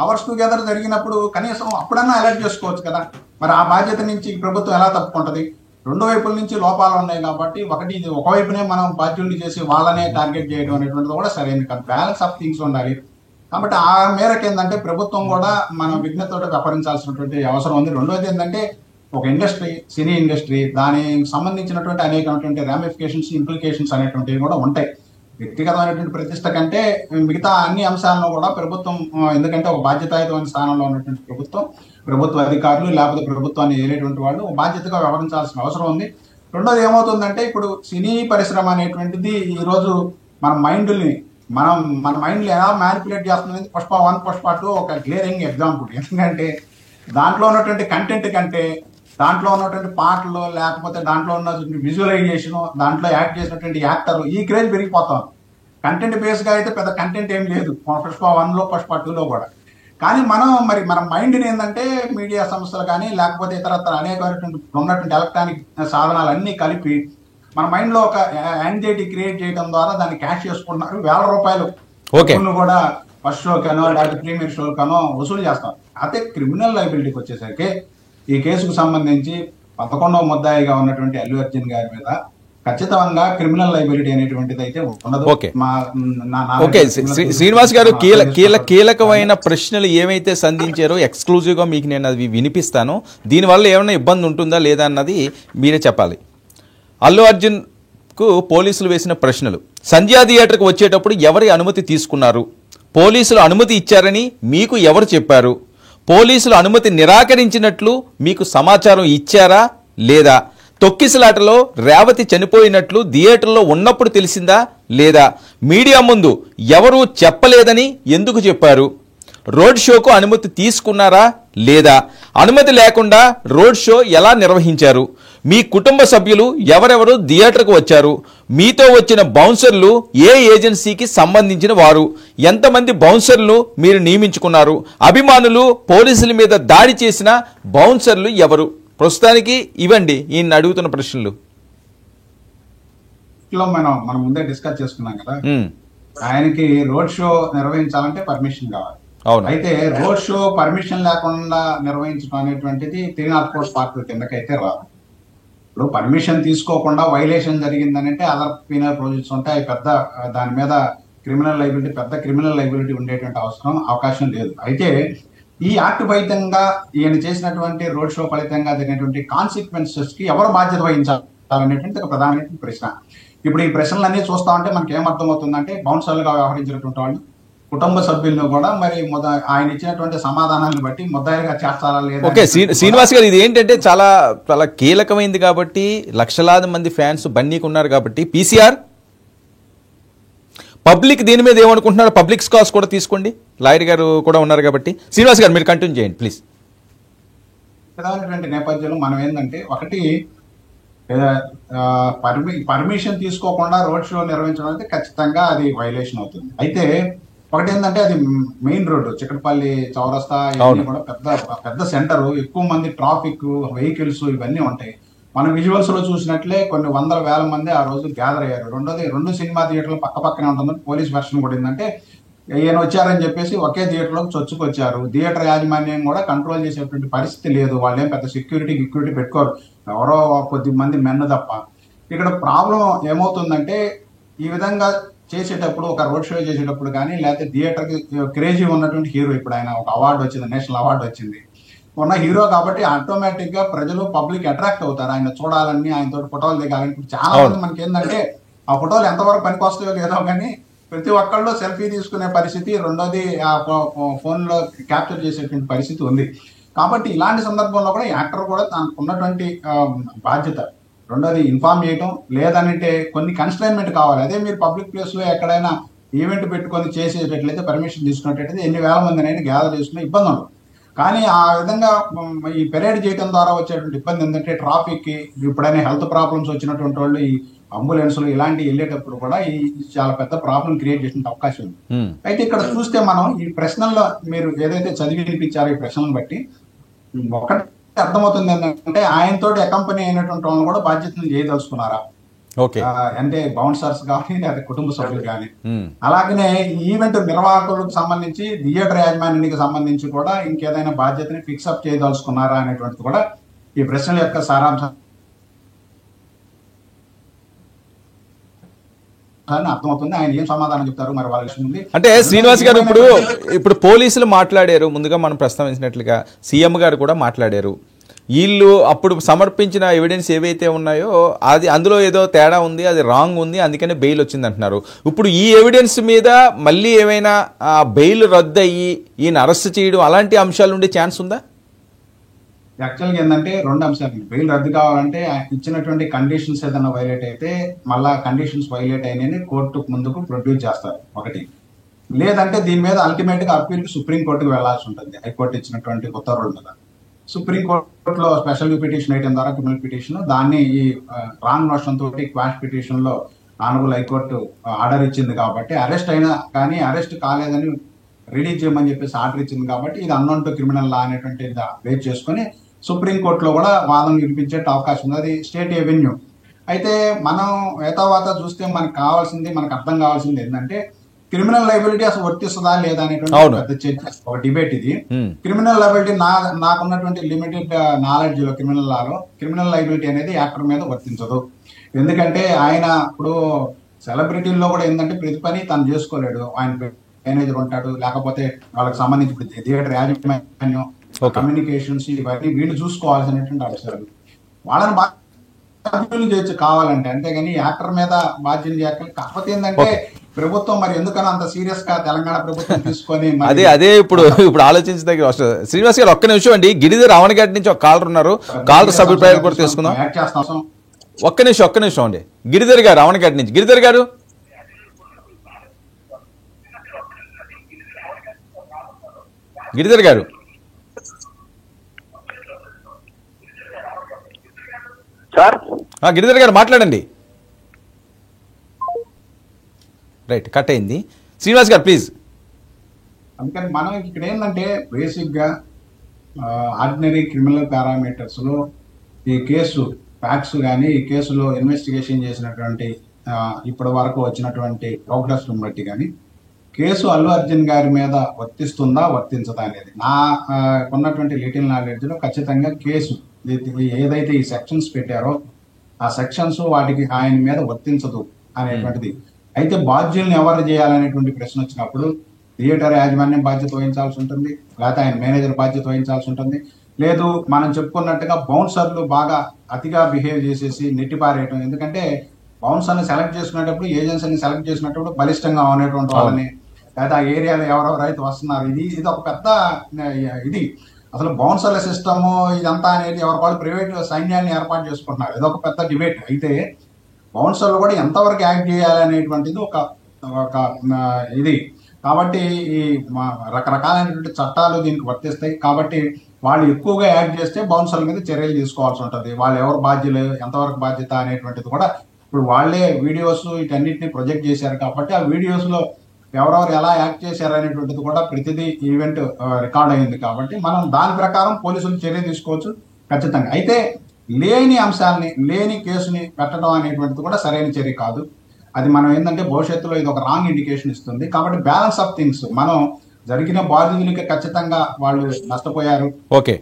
అవర్స్ టుగెదర్ జరిగినప్పుడు కనీసం అప్పుడన్నా అలర్ట్ చేసుకోవచ్చు కదా. మరి ఆ బాధ్యత నుంచి ప్రభుత్వం ఎలా తప్పుకుంటది? రెండు వైపుల నుంచి లోపాలు ఉన్నాయి కాబట్టి ఇది ఒకవైపునే మనం బాధ్యుల్ని చేసి వాళ్ళనే టార్గెట్ చేయడం అనేటువంటిది కూడా సరైనది కాదు. బ్యాలెన్స్ ఆఫ్ థింగ్స్ ఉండాలి. కాబట్టి ఆ మేరకు ఏంటంటే ప్రభుత్వం కూడా మనం విజ్ఞతతో వ్యవహరించాల్సినటువంటి అవసరం ఉంది. రెండోది ఏంటంటే ఒక ఇండస్ట్రీ, సినీ ఇండస్ట్రీ, దానికి సంబంధించినటువంటి అనేకమైనటువంటి రామిఫికేషన్స్, ఇంప్లికేషన్స్ అనేటువంటివి కూడా ఉంటాయి. వ్యక్తిగతమైనటువంటి ప్రతిష్ట కంటే మిగతా అన్ని అంశాలను కూడా ప్రభుత్వం, ఎందుకంటే ఒక బాధ్యతాయుతమైన స్థానంలో ఉన్నటువంటి ప్రభుత్వ అధికారులు లేకపోతే ప్రభుత్వాన్ని ఏలేటువంటి వాళ్ళు బాధ్యతగా వ్యవహరించాల్సిన అవసరం ఉంది. రెండోది ఏమవుతుందంటే ఇప్పుడు సినీ పరిశ్రమ అనేటువంటిది ఈరోజు మన మైండ్ని ఎలా మ్యానిపులేట్ చేస్తుంది. పుష్ప 1, పుష్ప 2 ఒక క్లియరింగ్ ఎగ్జాంపుల్. ఎందుకంటే దాంట్లో ఉన్నటువంటి కంటెంట్ కంటే దాంట్లో ఉన్నటువంటి పాటలు లేకపోతే దాంట్లో ఉన్నటువంటి విజువలైజేషన్, దాంట్లో యాక్ట్ చేసినటువంటి యాక్టర్, ఈ క్రేజ్ పెరిగిపోతాం. కంటెంట్ బేస్గా అయితే పెద్ద కంటెంట్ ఏం లేదు పుష్ప 1లో, పుష్ప 2లో కూడా. కానీ మన మైండ్ని ఏంటంటే మీడియా సంస్థలు కానీ లేకపోతే ఇతరత్ర అనేకమైనటువంటి ఉన్నటువంటి ఎలక్ట్రానిక్ సాధనాలన్నీ కలిపి మన మైండ్లో ఒక యాంగ్జైటీ క్రియేట్ చేయడం ద్వారా దాన్ని క్యాష్ చేసుకుంటున్నారు. ₹1,000 కూడా ఫస్ట్ షో కనో లేకపోతే ప్రీమియర్ షో కనో వసూలు చేస్తారు. అదే క్రిమినల్ లైబిలిటీకి వచ్చేసరికి ఈ కేసుకు సంబంధించి 11వ ముద్దాయిగా ఉన్నటువంటి అల్లు అర్జున్ గారి మీద ఖచ్చితంగా క్రిమినల్ లైబిలిటీ అనేటువంటిది అయితే ఉండదు. ఓకే శ్రీనివాస్ గారు, కీలకమైన ప్రశ్నలు ఏమైతే సంధించారో ఎక్స్క్లూజివ్గా మీకు నేను అది వినిపిస్తాను. దీనివల్ల ఏమైనా ఇబ్బంది ఉంటుందా లేదా అన్నది మీరే చెప్పాలి. అల్లు అర్జున్కు పోలీసులు వేసిన ప్రశ్నలు: సంధ్యా థియేటర్కి వచ్చేటప్పుడు ఎవరి అనుమతి తీసుకున్నారు? పోలీసులు అనుమతి ఇచ్చారని మీకు ఎవరు చెప్పారు? పోలీసులు అనుమతి నిరాకరించినట్లు మీకు సమాచారం ఇచ్చారా లేదా? తొక్కిసలాటలో రేవతి చనిపోయినట్లు థియేటర్లో ఉన్నప్పుడు తెలిసిందా లేదా? మీడియా ముందు ఎవరూ చెప్పలేదని ఎందుకు చెప్పారు? రోడ్ షోకు అనుమతి తీసుకున్నారా లేదా? అనుమతి లేకుండా రోడ్ షో ఎలా నిర్వహించారు? మీ కుటుంబ సభ్యులు ఎవరెవరు థియేటర్కు వచ్చారు? మీతో వచ్చిన బౌన్సర్లు ఏ ఏజెన్సీకి సంబంధించిన వారు? ఎంతమంది బౌన్సర్లు మీరు నియమించుకున్నారు? అభిమానులు పోలీసుల మీద దాడి చేసిన బౌన్సర్లు ఎవరు? ప్రస్తుతానికి ఇవ్వండి ఈయన అడుగుతున్న ప్రశ్నలు. మనం ముందే డిస్కస్ చేసుకున్నాం కదా, ఆయనకి రోడ్ షో నిర్వహించాలంటే పర్మిషన్ కావాలి. అయితే రోడ్ షో పర్మిషన్ లేకుండా నిర్వహించడం అనేటువంటిది 304 పార్ట్ కిందకైతే రాదు. ఇప్పుడు పర్మిషన్ తీసుకోకుండా వైలేషన్ జరిగిందని అంటే అదర్ పీనల్ ప్రొవిజన్స్ ఉంటాయి. పెద్ద దాని మీద క్రిమినల్ లైబిలిటీ ఉండేటువంటి అవకాశం లేదు. అయితే ఈ యాక్ట్ ఫలితంగా ఈయన చేసినటువంటి రోడ్ షో ఫలితంగా జరిగినటువంటి కాన్సిక్వెన్సెస్ కి ఎవరు బాధ్యత వహించాలనేటువంటి ఒక ప్రధానమైనటువంటి ప్రశ్న. ఇప్పుడు ఈ ప్రశ్నలన్నీ చూస్తా ఉంటే మనకి ఏమర్థమవుతుందంటే బౌన్సర్లుగా వ్యవహరించినటువంటి వాళ్ళు కుటుంబ సభ్యులను కూడా మరి ఆయన ఇచ్చినటువంటి సమాధానాన్ని బట్టి ముద్దాయిగా చేస్తారా లేదా? ఓకే శ్రీనివాస్ గారు, ఇది ఏంటంటే చాలా చాలా కీలకమైంది కాబట్టి లక్షలాది మంది ఫ్యాన్స్ బన్నీకి ఉన్నారు కాబట్టి పీసీఆర్ పబ్లిక్ దీని మీద ఏమనుకుంటున్నారు? పబ్లిక్ స్కాల్స్ కూడా తీసుకోండి, లాయర్ గారు కూడా ఉన్నారు కాబట్టి. శ్రీనివాస్ గారు మీరు కంటిన్యూ చేయండి ప్లీజ్. ప్రధానమైనటువంటి నేపథ్యంలో మనం ఏంటంటే ఒకటి పర్మిషన్ తీసుకోకుండా రోడ్ షో నిర్వహించడం అయితే ఖచ్చితంగా అది వైలేషన్ అవుతుంది. అయితే ఒకటి ఏంటంటే అది మెయిన్ రోడ్డు చిక్కడపల్లి చౌరస్తా ఇవన్నీ కూడా పెద్ద పెద్ద సెంటర్, ఎక్కువ మంది ట్రాఫిక్ వెహికల్స్ ఇవన్నీ ఉంటాయి. మనం విజువల్స్ లో చూసినట్లే కొన్ని వందల వేల మంది ఆ రోజు గ్యాదర్ అయ్యారు. రెండు సినిమా థియేటర్లు పక్క పక్కనే ఉంటుందని పోలీస్ వెర్షన్ కూడా ఏంటంటే ఈయన వచ్చారని చెప్పేసి ఒకే థియేటర్ లో చొచ్చుకొచ్చారు. థియేటర్ యాజమాన్యం కూడా కంట్రోల్ చేసేటువంటి పరిస్థితి లేదు. వాళ్ళేం పెద్ద సెక్యూరిటీ పెట్టుకోరు, ఎవరో కొద్ది మంది మెన్ను తప్ప. ఇక్కడ ప్రాబ్లం ఏమవుతుందంటే ఈ విధంగా చేసేటప్పుడు, ఒక రోడ్ షో చేసేటప్పుడు కానీ, లేకపోతే థియేటర్ కి క్రేజీ ఉన్నటువంటి హీరో, ఇప్పుడు ఆయన ఒక అవార్డు వచ్చింది, నేషనల్ అవార్డు వచ్చింది, ఉన్న హీరో కాబట్టి ఆటోమేటిక్ గా ప్రజలు పబ్లిక్ అట్రాక్ట్ అవుతారు ఆయన చూడాలని, ఆయనతో ఫోటోలు దిగాలని. చాలా మంది మనకి ఏంటంటే ఆ ఫోటోలు ఎంతవరకు పనికొస్తాయో లేదో కానీ ప్రతి ఒక్కళ్ళు సెల్ఫీ తీసుకునే పరిస్థితి, రెండోది ఆ ఫోన్ లో క్యాప్చర్ చేసేటువంటి పరిస్థితి ఉంది. కాబట్టి ఇలాంటి సందర్భంలో కూడా యాక్టర్ కూడా తనకు ఉన్నటువంటి బాధ్యత, రెండోది ఇన్ఫార్మ్ చేయటం, లేదంటే కొన్ని కన్స్ట్రైన్మెంట్ కావాలి. అదే మీరు పబ్లిక్ ప్లేస్ లో ఎక్కడైనా ఈవెంట్ పెట్టుకొని చేసేటట్లయితే, పర్మిషన్ తీసుకున్నట్టయితే ఎన్ని వేల మందినైనా గ్యాదర్ చేసుకునే ఇబ్బంది ఉండదు. కానీ ఆ విధంగా ఈ పెరేడ్ చేయడం ద్వారా వచ్చేటువంటి ఇబ్బంది ఏంటంటే ట్రాఫిక్ కి, ఇప్పుడైనా హెల్త్ ప్రాబ్లమ్స్ వచ్చినటువంటి వాళ్ళు ఈ అంబులెన్స్లు ఇలాంటివి వెళ్ళేటప్పుడు కూడా ఈ చాలా పెద్ద ప్రాబ్లం క్రియేట్ చేసిన అవకాశం ఉంది. అయితే ఇక్కడ చూస్తే మనం ఈ ప్రశ్నల్లో మీరు ఏదైతే చదివి వినిపించారో ఈ ప్రశ్నలను బట్టి ఒకటి అర్థమవుతుంది ఏంటంటే ఆయనతో అకంపెనీ అయినటువంటి వాళ్ళని కూడా బాధ్యతను చేయదలుచుకున్నారా, అంటే బౌన్సర్స్ కానీ లేదా కుటుంబ సభ్యులు కానీ. అలాగనే ఈవెంట్ నిర్వాహకులకు సంబంధించి, థియేటర్ యాజమాన్యానికి సంబంధించి కూడా ఇంకేదైనా బాధ్యతని ఫిక్సప్ చేయదలుచుకున్నారా అనేటువంటిది కూడా ఈ ప్రశ్నల యొక్క సారాంశం అర్థమవుతుంది. ఆయన ఏం సమాధానం చెప్తారు మరి వాళ్ళ విషయం ఉంది. అంటే శ్రీనివాస్ గారు ఇప్పుడు పోలీసులు మాట్లాడారు, ముందుగా మనం ప్రస్తావించినట్లుగా సీఎం గారు కూడా మాట్లాడారు. వీళ్ళు అప్పుడు సమర్పించిన ఎవిడెన్స్ ఏవైతే ఉన్నాయో అది అందులో ఏదో తేడా ఉంది, అది రాంగ్ ఉంది, అందుకనే బెయిల్ వచ్చింది అంటున్నారు. ఇప్పుడు ఈ ఎవిడెన్స్ మీద మళ్ళీ ఏమైనా బెయిల్ రద్దు అయ్యి ఈయన అరెస్ట్ చేయడం అలాంటి అంశాలు ఉండే ఛాన్స్ ఉందా? యాక్చువల్గా ఏంటంటే రెండు అంశాలు. బెయిల్ రద్దు కావాలంటే ఇచ్చినటువంటి కండిషన్స్ ఏదైనా వైలేట్ అయితే మళ్ళా కండిషన్స్ వైలేట్ అయినని కోర్టు ముందుకు ప్రొడ్యూస్ చేస్తారు ఒకటి. లేదంటే దీని మీద అల్టిమేట్ గా అప్పీల్ సుప్రీం కోర్టుకు వెళ్లాల్సి ఉంటుంది. హైకోర్టు ఇచ్చినటువంటి ఉత్తర్వుల మీద సుప్రీం కోర్టులో స్పెషల్ పిటిషన్ వేయడం ద్వారా క్రిమినల్ పిటిషన్, దాన్ని ఈ రాంగ్ నోషన్ తోటి క్వాష్ పిటిషన్ లో ఆనరబుల్ హైకోర్టు ఆర్డర్ ఇచ్చింది కాబట్టి, అరెస్ట్ అయినా కానీ అరెస్ట్ కాలేదని రిలీజ్ చేయమని చెప్పేసి ఆర్డర్ ఇచ్చింది కాబట్టి ఇది అన్నోన్ టు క్రిమినల్ లా అనేటువంటి బేస్ చేసుకుని సుప్రీం కోర్టులో కూడా వాదన వినిపించే అవకాశం ఉంది. అది స్టేట్ ఎవెన్యూ. అయితే మనం ఏతావాత చూస్తే మనకు అర్థం కావాల్సింది ఏంటంటే క్రిమినల్ లైబిలిటీ అసలు వర్తిస్తుందా లేదా అనేటువంటి పెద్ద చర్చ, ఒక డిబేట్ ఇది. క్రిమినల్ లైబిలిటీ నాకున్నటువంటి లిమిటెడ్ నాలెడ్జ్ లో క్రిమినల్ లాలో క్రిమినల్ లైబిలిటీ అనేది యాక్టర్ మీద వర్తించదు. ఎందుకంటే ఆయన ఇప్పుడు సెలబ్రిటీల్లో కూడా ఏంటంటే ప్రతి పని తను చేసుకోలేడు. ఆయన మేనేజర్ ఉంటాడు, లేకపోతే వాళ్ళకి సంబంధించి థియేటర్ యాజమాన్యం, కమ్యూనికేషన్స్ ఇవన్నీ వీళ్ళు చూసుకోవాల్సినటువంటి అవసరాలు. వాళ్ళని బాధ్యులు చేయొచ్చు కావాలంటే, అంతేగాని యాక్టర్ మీద బాధ్యత చేయాలి. కాకపోతే ఏంటంటే ప్రభుత్వం మరి ఎందుకని అంత సీరియస్ గా తెలంగాణ ప్రభుత్వం తీసుకొని అదే ఇప్పుడు ఆలోచించదగ్గ శ్రీనివాస్ గారు ఒక్క నిమిషం అండి. గిరిధర్ రావణగడ్డ నుంచి ఒక కాలర్ ఉన్నారు, కాలర్ సభ్యులు కూడా తీసుకుందాం. ఒక్క నిమిషం అండి. గిరిధర్ గారు రావణగడ్డ నుంచి. గిరిధర్ గారు గిరిధర్ గారు మాట్లాడండి. రైట్, కట్ అయింది. శ్రీనివాస్ గారు ప్లీజ్. అందుకని మనం ఇక్కడ ఏంటంటే బేసిక్ గా ఆర్డినరీ క్రిమినల్ పారామీటర్స్ లో ఈ కేసు ఫ్యాక్ట్స్ కానీ, ఈ కేసులో ఇన్వెస్టిగేషన్ చేసినటువంటి ఇప్పటి వరకు వచ్చినటువంటి ప్రోగ్రెస్ బట్టి కానీ కేసు అల్లు అర్జున్ గారి మీద వర్తిస్తుందా వర్తించదా అనేది ఉన్నటువంటి లిటిల్ నాలెడ్జ్ లో ఖచ్చితంగా కేసు ఏదైతే ఈ సెక్షన్స్ పెట్టారో ఆ సెక్షన్స్ వాటికి ఆయన మీద వర్తించదు అనేటువంటిది. అయితే బాధ్యుల్ని ఎవరు చేయాలనేటువంటి ప్రశ్న వచ్చినప్పుడు థియేటర్ యాజమాన్యం బాధ్యత వహించాల్సి ఉంటుంది, లేకపోతే ఆయన మేనేజర్ బాధ్యత వహించాల్సి ఉంటుంది. లేదు మనం చెప్పుకున్నట్టుగా బౌన్సర్లు బాగా అతిగా బిహేవ్ చేసేసి నెట్టిపారేయటం. ఎందుకంటే బౌన్సర్ని సెలెక్ట్ చేసుకునేటప్పుడు, ఏజెన్సీని సెలెక్ట్ చేసినప్పుడు బలిష్టంగా ఉండేటువంటి వాళ్ళని, లేదా ఆ ఏరియాలో ఎవరెవరైతే వస్తున్నారు, ఇది ఒక పెద్ద ఇది అసలు బౌన్సర్ల సిస్టమ్ ఇదంతా అనేది ఎవరి వాళ్ళు ప్రైవేట్ సైన్యాన్ని ఏర్పాటు చేసుకుంటున్నారు. ఇదొక పెద్ద డిబేట్. అయితే బౌన్సర్లు కూడా ఎంతవరకు యాక్ట్ చేయాలి అనేటువంటిది ఒక ఇది. కాబట్టి ఈ రకరకాలైనటువంటి చట్టాలు దీనికి వర్తిస్తాయి. కాబట్టి వాళ్ళు ఎక్కువగా యాక్ట్ చేస్తే బౌన్సర్ల మీద చర్యలు తీసుకోవాల్సి ఉంటుంది. వాళ్ళు ఎవరు బాధ్యులు, ఎంతవరకు బాధ్యత అనేటువంటిది కూడా ఇప్పుడు వాళ్ళే వీడియోస్ వీటన్నిటిని ప్రొజెక్ట్ చేశారు కాబట్టి ఆ వీడియోస్ లో ఎవరెవరు ఎలా యాక్ట్ చేశారు అనేటువంటిది కూడా ప్రతిదీ ఈవెంట్ రికార్డ్ అయింది కాబట్టి మనం దాని ప్రకారం పోలీసులు చర్య తీసుకోవచ్చు ఖచ్చితంగా. అయితే లేని అంశాలని, లేని కేసుని పెట్టడం అనేటువంటిది కూడా సరైన చర్య కాదు. అది మనం ఏంటంటే భవిష్యత్తులో ఇది ఒక రాంగ్ ఇండికేషన్ ఇస్తుంది. కాబట్టి బ్యాలెన్స్ ఆఫ్ థింగ్స్, మనం జరిగిన బాధితులకి ఖచ్చితంగా వాళ్ళు నష్టపోయారు,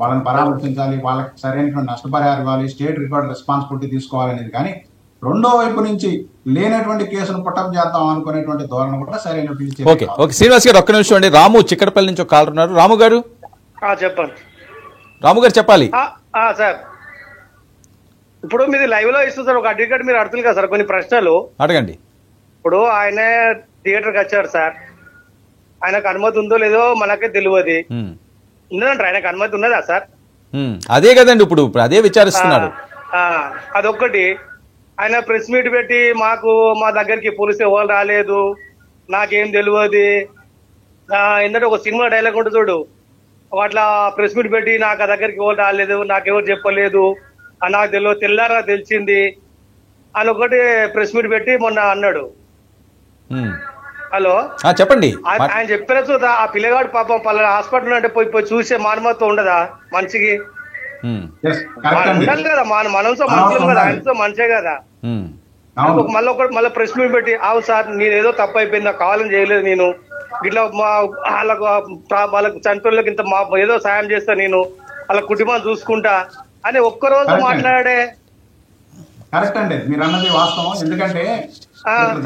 వాళ్ళని పరామర్శించాలి, వాళ్ళకి సరైనటువంటి నష్టపరిహారం ఇవ్వాలి, స్టేట్ రికార్డ్ రెస్పాన్సిబిలిటీ తీసుకోవాలనేది. కానీ రెండో వైపు నుంచి లేనటువంటి కేసును పుట్టప్ చేద్దాం అనుకునేటువంటి ధోరణి కూడా సరైనటువంటి. ఓకే ఓకే శ్రీనివాస్ గారు, ఒక్క నిమిషం అండి. రాము చిక్కడపల్లి నుంచి ఒక కాల్ ఉన్నారు. రాము గారు చెప్పండి. రాము గారు చెప్పాలి సార్. ఇప్పుడు మీది లైవ్ లో ఇస్తుంది సార్, ఒక అడ్వకేట్ మీరు అడుగుతుంది కదా సార్ కొన్ని ప్రశ్నలు, అడగండి. ఇప్పుడు ఆయన థియేటర్కి వచ్చారు సార్, ఆయనకు అనుమతి ఉందో లేదో మనకే తెలియదు. ఉన్నదంటారు, ఆయనకు అనుమతి ఉన్నదా సార్? అదే కదండి ఇప్పుడు అదే విచారిస్తున్నారు. అదొక్కటి. ఆయన ప్రెస్ మీట్ పెట్టి మా దగ్గరికి పోలీసు ఎవరు రాలేదు, నాకేం తెలియదు, ఎందుకంటే ఒక సినిమా డైలాగ్ ఉంటుంది చూడు, అట్లా ప్రెస్ మీట్ పెట్టి నాకు ఆ దగ్గరికి ఎవరు రాలేదు, నాకెవరు చెప్పలేదు, నాకు తెలియదు, తెల్లారా తెలిసింది అని ఒకటి ప్రెస్ మీట్ పెట్టి మొన్న అన్నాడు. హలో చెప్పండి. ఆయన చెప్పిన చూద్దా ఆ పిల్లగాడు పాపం పలానా హాస్పిటల్ అంటే పోయి చూసే మానవత్వం ఉండదా మనిషికి? ఉండాలి కదా, మనతో మనుషులు కదా, ఆయనతో మనిషే కదా. మళ్ళీ ప్రెస్ మీట్ పెట్టి అవును సార్ నేను ఏదో తప్పు అయిపోయింది, నాకు కావాలని చేయలేదు, నేను ఇట్లా వాళ్ళకు చనిపోయినకి ఇంత ఏదో సాయం చేస్తా, నేను వాళ్ళ కుటుంబాన్ని చూసుకుంటా అని ఒక్కరోజు మాట్లాడే. కరెక్ట్ అండి మీరు అన్నది వాస్తవం. ఎందుకంటే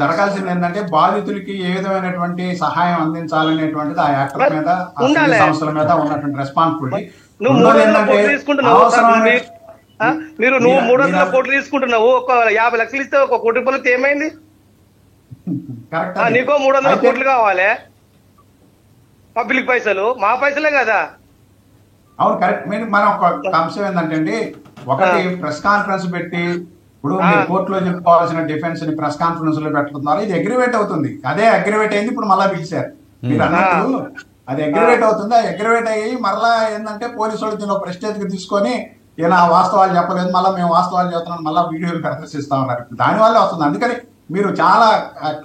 జరగాల్సింది ఏంటంటే బాధితులకి ఏ విధమైనటువంటి సహాయం అందించాలనేటువంటిది ఆ యాక్టర్ మీద, సంస్థల మీద ఉన్నటువంటి రెస్పాన్సిబిలిటీ. నువ్వు 300 తీసుకుంటున్నావు, మీరు 300 కోట్లు తీసుకుంటున్నావు, ఒక 50 లక్షలు ఇస్తే ఒక కోటి రూపాయలు ఏమైంది? నీకో 300 కోట్లు కావాలి, పబ్లిక్ పైసలు, మా పైసలే కదా. అవును కరెక్ట్. మనం ఒక అంశం ఏంటంటే అండి, ఒకటి ప్రెస్ కాన్ఫరెన్స్ పెట్టి ఇప్పుడు మీరు కోర్టులో చెప్పుకోవాల్సిన డిఫెన్స్ ని ప్రెస్ కాన్ఫరెన్స్ లో పెట్టుతున్నారు, ఇది అగ్రివేట్ అవుతుంది. అదే అగ్రివేట్ అయింది, ఇప్పుడు మళ్ళా పిలిచారు మీరు అన్నట్టు, అది అగ్రివేట్ అవుతుంది. ఆ అగ్రివేట్ అయ్యి మళ్ళా ఏంటంటే పోలీసు వాళ్ళు దీనిలో ప్రెస్టేజ్ కి తీసుకొని ఈయన వాస్తవాలు చెప్పలేదు, మళ్ళీ మేము వాస్తవాలు చెప్తున్నాం, మళ్ళీ వీడియోలు ప్రదర్శిస్తా ఉన్నారు. దానివల్ల వస్తుంది. అందుకని మీరు చాలా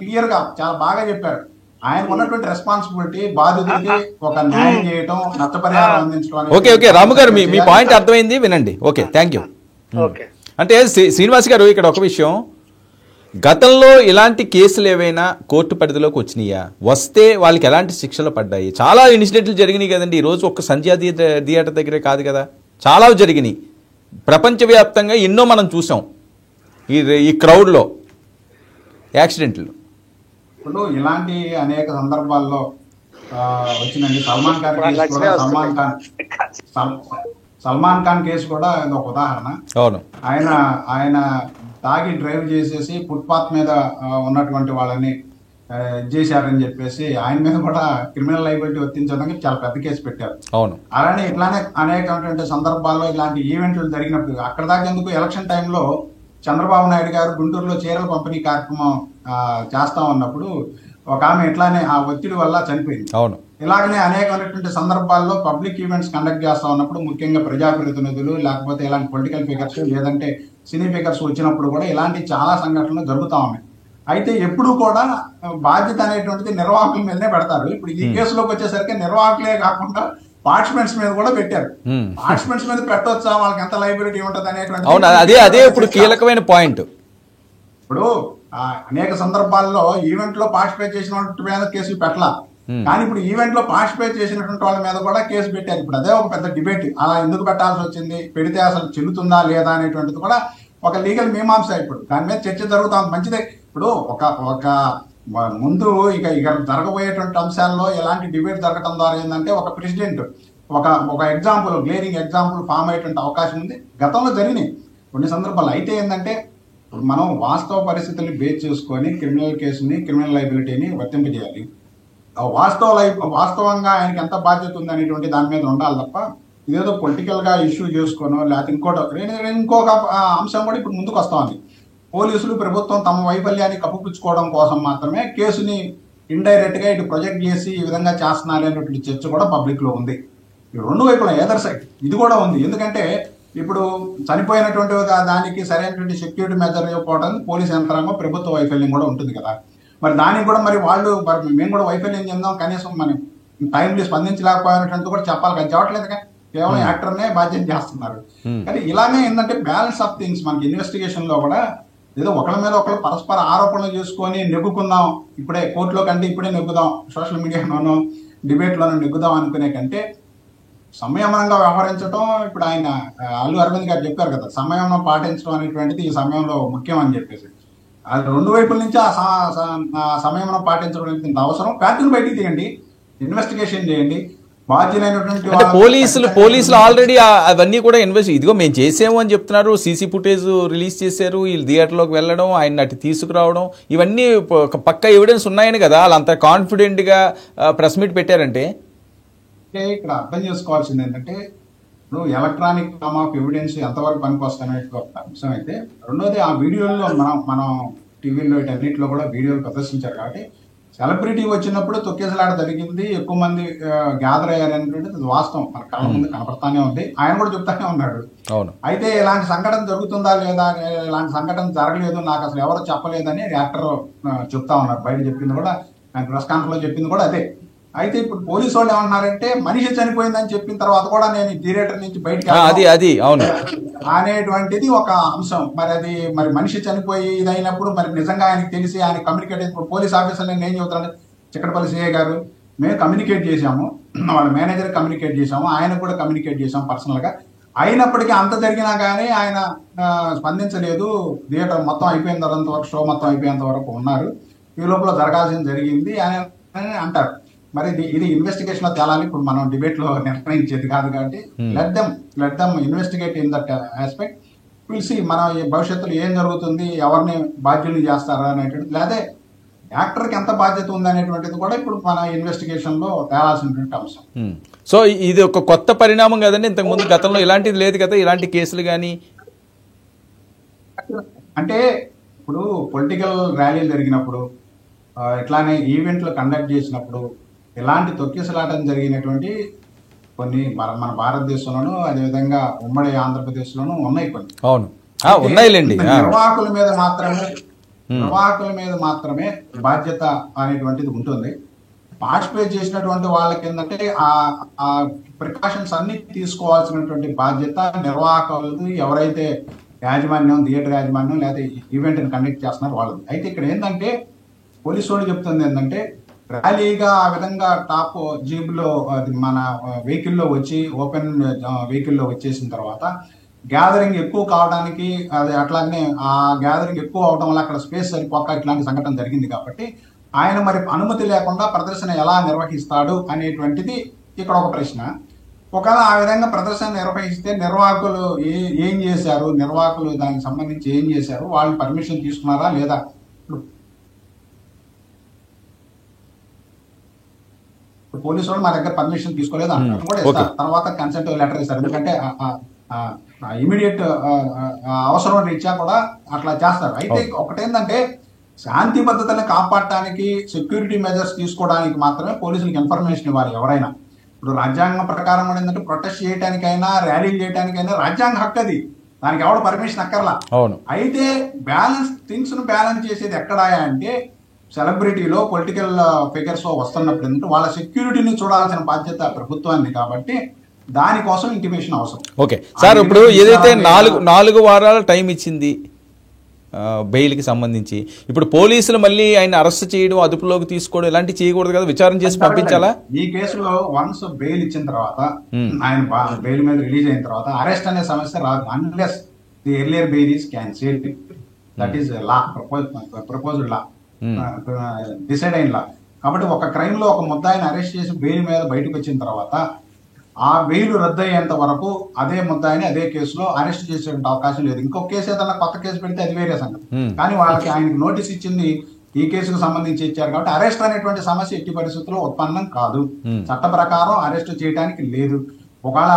క్లియర్ గా చాలా బాగా చెప్పారు. ఆయన ఉన్నటువంటి రెస్పాన్సిబిలిటీ బాధితుడికి ఒక న్యాయం చేయటం, నష్టపరిహారం అందించడం. ఓకే ఓకే రాము గారు మీ పాయింట్ అర్థమైంది, వినండి. Okay thank you. అంటే శ్రీనివాస్ గారు ఇక్కడ ఒక విషయం, గతంలో ఇలాంటి కేసులు ఏవైనా కోర్టు పరిధిలోకి వచ్చినాయా, వస్తే వాళ్ళకి ఎలాంటి శిక్షలు పడ్డాయి? చాలా ఇన్సిడెంట్లు జరిగినాయి కదండి. ఈ రోజు ఒక్క సంధ్యా థియేటర్ దగ్గరే కాదు కదా, చాలా జరిగినాయి ప్రపంచవ్యాప్తంగా, ఎన్నో మనం చూసాం ఈ క్రౌడ్లో యాక్సిడెంట్లు. ఇప్పుడు ఇలాంటి అనేక సందర్భాల్లో వచ్చినండి. సల్మాన్ ఖాన్ కేసు కూడా ఒక ఉదాహరణ. అవును, ఆయన తాగి డ్రైవ్ చేసేసి ఫుట్పాత్ మీద ఉన్నటువంటి వాళ్ళని చేశారని చెప్పేసి ఆయన మీద కూడా క్రిమినల్ లైబిలిటీ వర్తించడానికి చాలా పెద్ద కేసు పెట్టారు. అవును, అలానే ఇట్లానే అనేకటువంటి సందర్భాల్లో ఇలాంటి ఈవెంట్లు జరిగినప్పుడు అక్కడ దాకా ఎందుకు ఎలక్షన్ టైంలో చంద్రబాబు నాయుడు గారు గుంటూరులో చీరల పంపిణీ కార్యక్రమం చేస్తా ఉన్నప్పుడు ఒక ఆమె ఇట్లానే ఆ ఒత్తిడి వల్ల చనిపోయింది. అవును, ఇలాగనే అనేకమైనటువంటి సందర్భాల్లో పబ్లిక్ ఈవెంట్స్ కండక్ట్ చేస్తా ఉన్నప్పుడు, ముఖ్యంగా ప్రజాప్రతినిధులు లేకపోతే ఇలాంటి పొలిటికల్ ఫిగర్స్ లేదంటే సినీ ఫిగర్స్ వచ్చినప్పుడు కూడా ఇలాంటి చాలా సంఘటనలు జరుగుతా ఉన్నాయి. అయితే ఎప్పుడు కూడా బాధ్యత అనేటువంటిది నిర్వాహకుల మీదనే పెడతారు. ఇప్పుడు ఈ కేసులోకి వచ్చేసరికి నిర్వాహకులే కాకుండా పార్టిసిపెంట్స్ మీద కూడా పెట్టారు. పార్టిసిపెంట్స్ మీద పెట్టొచ్చా, వాళ్ళకి ఎంత లైబిలిటీ ఉంటుంది అనేటువంటి అదే ఇప్పుడు కీలకమైన పాయింట్. ఇప్పుడు అనేక సందర్భాల్లో ఈవెంట్ లో పార్టిసిపేట్ చేసిన వాళ్ళ మీద కేసులు పెట్టాల, కానీ ఇప్పుడు ఈవెంట్ లో పార్టిసిపేట్ చేసినటువంటి వాళ్ళ మీద కూడా కేసు పెట్టారు. ఇప్పుడు అదే ఒక పెద్ద డిబేట్, అలా ఎందుకు పెట్టాల్సి వచ్చింది, పెడితే అసలు చెల్లుతుందా లేదా అనేటువంటిది కూడా ఒక లీగల్ మీమాంస. ఇప్పుడు దాని మీద చర్చ జరుగుతా ఉంది, మంచిదే. ఇప్పుడు ఒక ముందు ఇక జరగబోయేటువంటి అంశాల్లో ఎలాంటి డిబేట్ జరగడం ద్వారా ఏంటంటే ఒక ప్రెసిడెంట్ ఒక ఎగ్జాంపుల్, గ్లేరింగ్ ఎగ్జాంపుల్ ఫామ్ అయ్యేటువంటి అవకాశం ఉంది. గతంలో జరిగినాయి కొన్ని సందర్భాలు. అయితే ఏంటంటే ఇప్పుడు మనం వాస్తవ పరిస్థితుల్ని బేస్ చేసుకొని క్రిమినల్ కేసుని, క్రిమినల్ లైబిలిటీని వర్తింపజేయాలి. వాస్తవంగా ఆయనకి ఎంత బాధ్యత ఉంది అనేటువంటి దాని మీద ఉండాలి తప్ప ఇదేదో పొలిటికల్ గా ఇష్యూ చేసుకోనో లేకపోతే ఇంకొక అంశం కూడా ఇప్పుడు ముందుకు వస్తా ఉంది. పోలీసులు, ప్రభుత్వం తమ వైఫల్యాన్ని కప్పుపుచ్చుకోవడం కోసం మాత్రమే కేసుని ఇండైరెక్ట్ గా ఇటు ప్రొజెక్ట్ చేసి ఈ విధంగా చేస్తున్నారు అనేటువంటి చర్చ కూడా పబ్లిక్ లో ఉంది. రెండు వైపులా ఏదర్ సైడ్ ఇది కూడా ఉంది. ఎందుకంటే ఇప్పుడు చనిపోయినటువంటి దానికి సరైనటువంటి సెక్యూరిటీ మెజర్ ఇవ్వకపోవడానికి పోలీస్ యంత్రాంగం ప్రభుత్వ వైఫల్యం కూడా ఉంటుంది కదా. మరి దానికి కూడా మరి వాళ్ళు మేము కూడా వైఫల్యం చెందాం, కనీసం మనం టైంలీ స్పందించలేకపోయినట్టు కూడా చెప్పాలి కానీ చెప్పట్లేదు. కేవలం యాక్టర్నే బాధ్యత చేస్తున్నారు. కానీ ఇలానే ఏంటంటే బ్యాలెన్స్ ఆఫ్ థింగ్స్ మనకి ఇన్వెస్టిగేషన్ లో కూడా ఏదో ఒకళ్ళ మీద ఒకళ్ళు పరస్పర ఆరోపణలు చేసుకొని నెగ్గుకుందాం, ఇప్పుడే కోర్టులో కంటే ఇప్పుడే నెగ్గుదాం, సోషల్ మీడియాలోనూ డిబేట్లోనూ నెగ్గుదాం అనుకునే కంటే సంయమనంగా వ్యవహరించడం. ఇప్పుడు ఆయన అల్లు అరవింద్ గారు చెప్పారు కదా, సంయమనం పాటించడం అనేటువంటిది ఈ సమయంలో ముఖ్యం అని చెప్పేసి. అది రెండు వైపుల నుంచి ఆ సంయమనం పాటించడం అనేది అవసరం. ఫ్యాక్టరీని బయటికి తీయండి, ఇన్వెస్టిగేషన్ చేయండి. బాధ్యులైనటువంటి అంటే పోలీసులు ఆల్రెడీ అవన్నీ కూడా ఇదిగో మేము చేసాము అని చెప్తున్నారు. సీసీ ఫుటేజ్ రిలీజ్ చేశారు, వీళ్ళు థియేటర్లోకి వెళ్ళడం, ఆయన అటు తీసుకురావడం, ఇవన్నీ పక్క ఎవిడెన్స్ ఉన్నాయని కదా వాళ్ళు అంత కాన్ఫిడెంట్గా ప్రెస్ మీట్ పెట్టారంటే. ఇక్కడ అర్థం చేసుకోవాల్సింది ఏంటంటే ఇప్పుడు ఎలక్ట్రానిక్ ఫామ్ ఆఫ్ ఎవిడెన్స్ ఎంతవరకు పనికి వస్తాయనే ఒక అంశం అయితే, రెండోది ఆ వీడియోల్లో మనం టీవీలో అన్నింటిలో కూడా వీడియోలు ప్రదర్శించారు కాబట్టి సెలబ్రిటీ వచ్చినప్పుడు తొక్కేసలాట జరిగింది, ఎక్కువ మంది గ్యాదర్ అయ్యారు అనేటువంటిది వాస్తవం, మన కళ్ళ ముందు కనపడతానే ఉంది. ఆయన కూడా చెప్తానే ఉన్నాడు. అయితే ఇలాంటి సంఘటన జరుగుతుందా లేదా, ఇలాంటి సంఘటన జరగలేదు, నాకు అసలు ఎవరు చెప్పలేదని యాక్టర్ చెప్తా ఉన్నారు. బయట చెప్పింది కూడా, ఆయన ప్రెస్ కాన్ఫరెన్స్ లో చెప్పింది కూడా అదే. అయితే ఇప్పుడు పోలీసు వాళ్ళు ఏమన్నారంటే మనిషి చనిపోయిందని చెప్పిన తర్వాత కూడా నేను థియేటర్ నుంచి బయటకి అనేటువంటిది ఒక అంశం. మరి మనిషి చనిపోయి ఇదైనప్పుడు మరి నిజంగా ఆయనకి తెలిసి ఆయన కమ్యూనికేట్ ఇప్పుడు పోలీస్ ఆఫీసర్ నేను ఏం చెబుతాను, చిక్కడపల్లి సిఐ గారు మేము కమ్యూనికేట్ చేశాము, వాళ్ళ మేనేజర్ కమ్యూనికేట్ చేశాము, ఆయనకు కూడా కమ్యూనికేట్ చేశాము పర్సనల్ గా. అయినప్పటికీ అంత జరిగినా కానీ ఆయన స్పందించలేదు. థియేటర్ మొత్తం అయిపోయిన తర్వాత వరకు, షో మొత్తం అయిపోయేంత వరకు ఉన్నారు, ఈ లోపల జరగాల్సింది జరిగింది అని అంటారు. మరి ఇది ఇన్వెస్టిగేషన్ లో తేలాలి. ఇప్పుడు మనం డిబేట్ లో నిర్ణయించేది కాదు కాబట్టి let them investigate in that aspect. Will see మన భవిష్యత్తులో ఏం జరుగుతుంది, ఎవరిని బాధ్యులు చేస్తారా అనేటువంటిది, లేదా యాక్టర్కి ఎంత బాధ్యత ఉంది అనేటువంటిది కూడా ఇప్పుడు మన ఇన్వెస్టిగేషన్ లో తేలాల్సినటువంటి అంశం. సో ఇది ఒక కొత్త పరిణామం కదండి, ఇంతకు ముందు గతంలో ఇలాంటిది లేదు కదా, ఇలాంటి కేసులు కానీ. అంటే ఇప్పుడు పొలిటికల్ ర్యాలీలు జరిగినప్పుడు, ఇట్లానే ఈవెంట్లు కండక్ట్ చేసినప్పుడు ఇలాంటి తొక్కిసలాటం జరిగినటువంటి కొన్ని మన భారతదేశంలోనూ అదేవిధంగా ఉమ్మడి ఆంధ్రప్రదేశ్లోనూ ఉన్నాయి కొన్ని. అవును, ఉన్నాయిలేండి. నిర్వాహకుల మీద మాత్రమే బాధ్యత అనేటువంటిది ఉంటుంది. పార్టిసిపేట్ చేసినటువంటి వాళ్ళకి ఏంటంటే ఆ ప్రికాషన్స్ అన్ని తీసుకోవాల్సినటువంటి బాధ్యత నిర్వాహకులది, ఎవరైతే యాజమాన్యం, థియేటర్ యాజమాన్యం లేదా ఈవెంట్ని కండక్ట్ చేస్తున్నారు వాళ్ళది. అయితే ఇక్కడ ఏంటంటే పోలీసు వాళ్ళు చెప్తుంది ఏంటంటే ర్యాలీగా ఆ విధంగా టాప్ జీబులో మన వెహికల్లో వచ్చి, ఓపెన్ వెహికల్లో వచ్చేసిన తర్వాత గ్యాదరింగ్ ఎక్కువ కావడానికి, అది అట్లానే ఆ గ్యాదరింగ్ ఎక్కువ అవడం వల్ల అక్కడ స్పేస్ సరిపోక ఇట్లాంటి సంఘటన జరిగింది కాబట్టి ఆయన మరి అనుమతి లేకుండా ప్రదర్శన ఎలా నిర్వహిస్తాడు అనేటువంటిది ఇక్కడ ఒక ప్రశ్న. ఒకవేళ ఆ విధంగా ప్రదర్శన నిర్వహిస్తే నిర్వాహకులు ఏం చేశారు, నిర్వాహకులు దానికి సంబంధించి ఏం చేశారు, వాళ్ళు పర్మిషన్ తీసుకున్నారా లేదా, పోలీసు వాళ్ళు మా దగ్గర పర్మిషన్ తీసుకోలేదు అంటారు కూడా ఇస్తారు. తర్వాత కన్సెంట్ లెటర్ ఇస్తారు, ఎందుకంటే ఇమీడియట్ అవసరం రీత్యా కూడా అట్లా చేస్తారు. అయితే ఒకటేంటంటే శాంతి భద్రతలను కాపాడటానికి, సెక్యూరిటీ మెజర్స్ తీసుకోవడానికి మాత్రమే పోలీసులకు ఇన్ఫర్మేషన్ ఇవ్వాలి ఎవరైనా. ఇప్పుడు రాజ్యాంగం ప్రకారం కూడా ఏంటంటే ప్రొటెస్ట్ చేయడానికైనా, ర్యాలీలు చేయడానికైనా రాజ్యాంగ హక్కు అది, దానికి ఎవరు పర్మిషన్ అక్కర్లా. అయితే థింగ్స్ ను బ్యాలెన్స్ చేసేది ఎక్కడా అంటే సెలబ్రిటీలో, పొలిటికల్ ఫిగర్స్ లో వస్తున్నప్పుడు ఏంటంటే వాళ్ళ సెక్యూరిటీని చూడాల్సిన బాధ్యత ప్రభుత్వాన్ని కాబట్టి దానికోసం ఇంటిమేషన్ అవసరం. ఓకే సార్, ఇప్పుడు ఏదైతే 4 వారాల టైం ఇచ్చింది బెయిల్కి సంబంధించి, ఇప్పుడు పోలీసులు మళ్ళీ ఆయన అరెస్ట్ చేయడం, అదుపులోకి తీసుకోవడం ఇలాంటివి చేయకూడదు కదా, విచారణ చేసి పంపించాలా? ఈ కేసులో వన్స్ బెయిల్ ఇచ్చిన తర్వాత, ఆయన బెయిల్ మీద రిలీజ్ అయిన తర్వాత అరెస్ట్ అనే సమస్య రాదు, unless the earlier bail is cancelled. That is law, proposed law, decide అయిన లా. కాబట్టి ఒక క్రైమ్ లో ఒక ముద్దాయిని అరెస్ట్ చేసి బెయిల్ మీద బయటకు వచ్చిన తర్వాత ఆ బెయిల్ రద్దు అయ్యేంత వరకు అదే ముద్దాయిని అదే కేసులో అరెస్ట్ చేసే అవకాశం లేదు. ఇంకొక కేసు ఏదన్నా కొత్త కేసు పెడితే అది వేరే సంగతి. కానీ వాళ్ళకి ఆయనకి నోటీస్ ఇచ్చింది ఈ కేసుకు సంబంధించి ఇచ్చారు కాబట్టి అరెస్ట్ అనేటువంటి సమస్య ఎట్టి పరిస్థితుల్లో ఉత్పన్నం కాదు. చట్ట ప్రకారం అరెస్ట్ చేయడానికి లేదు. ఒకవేళ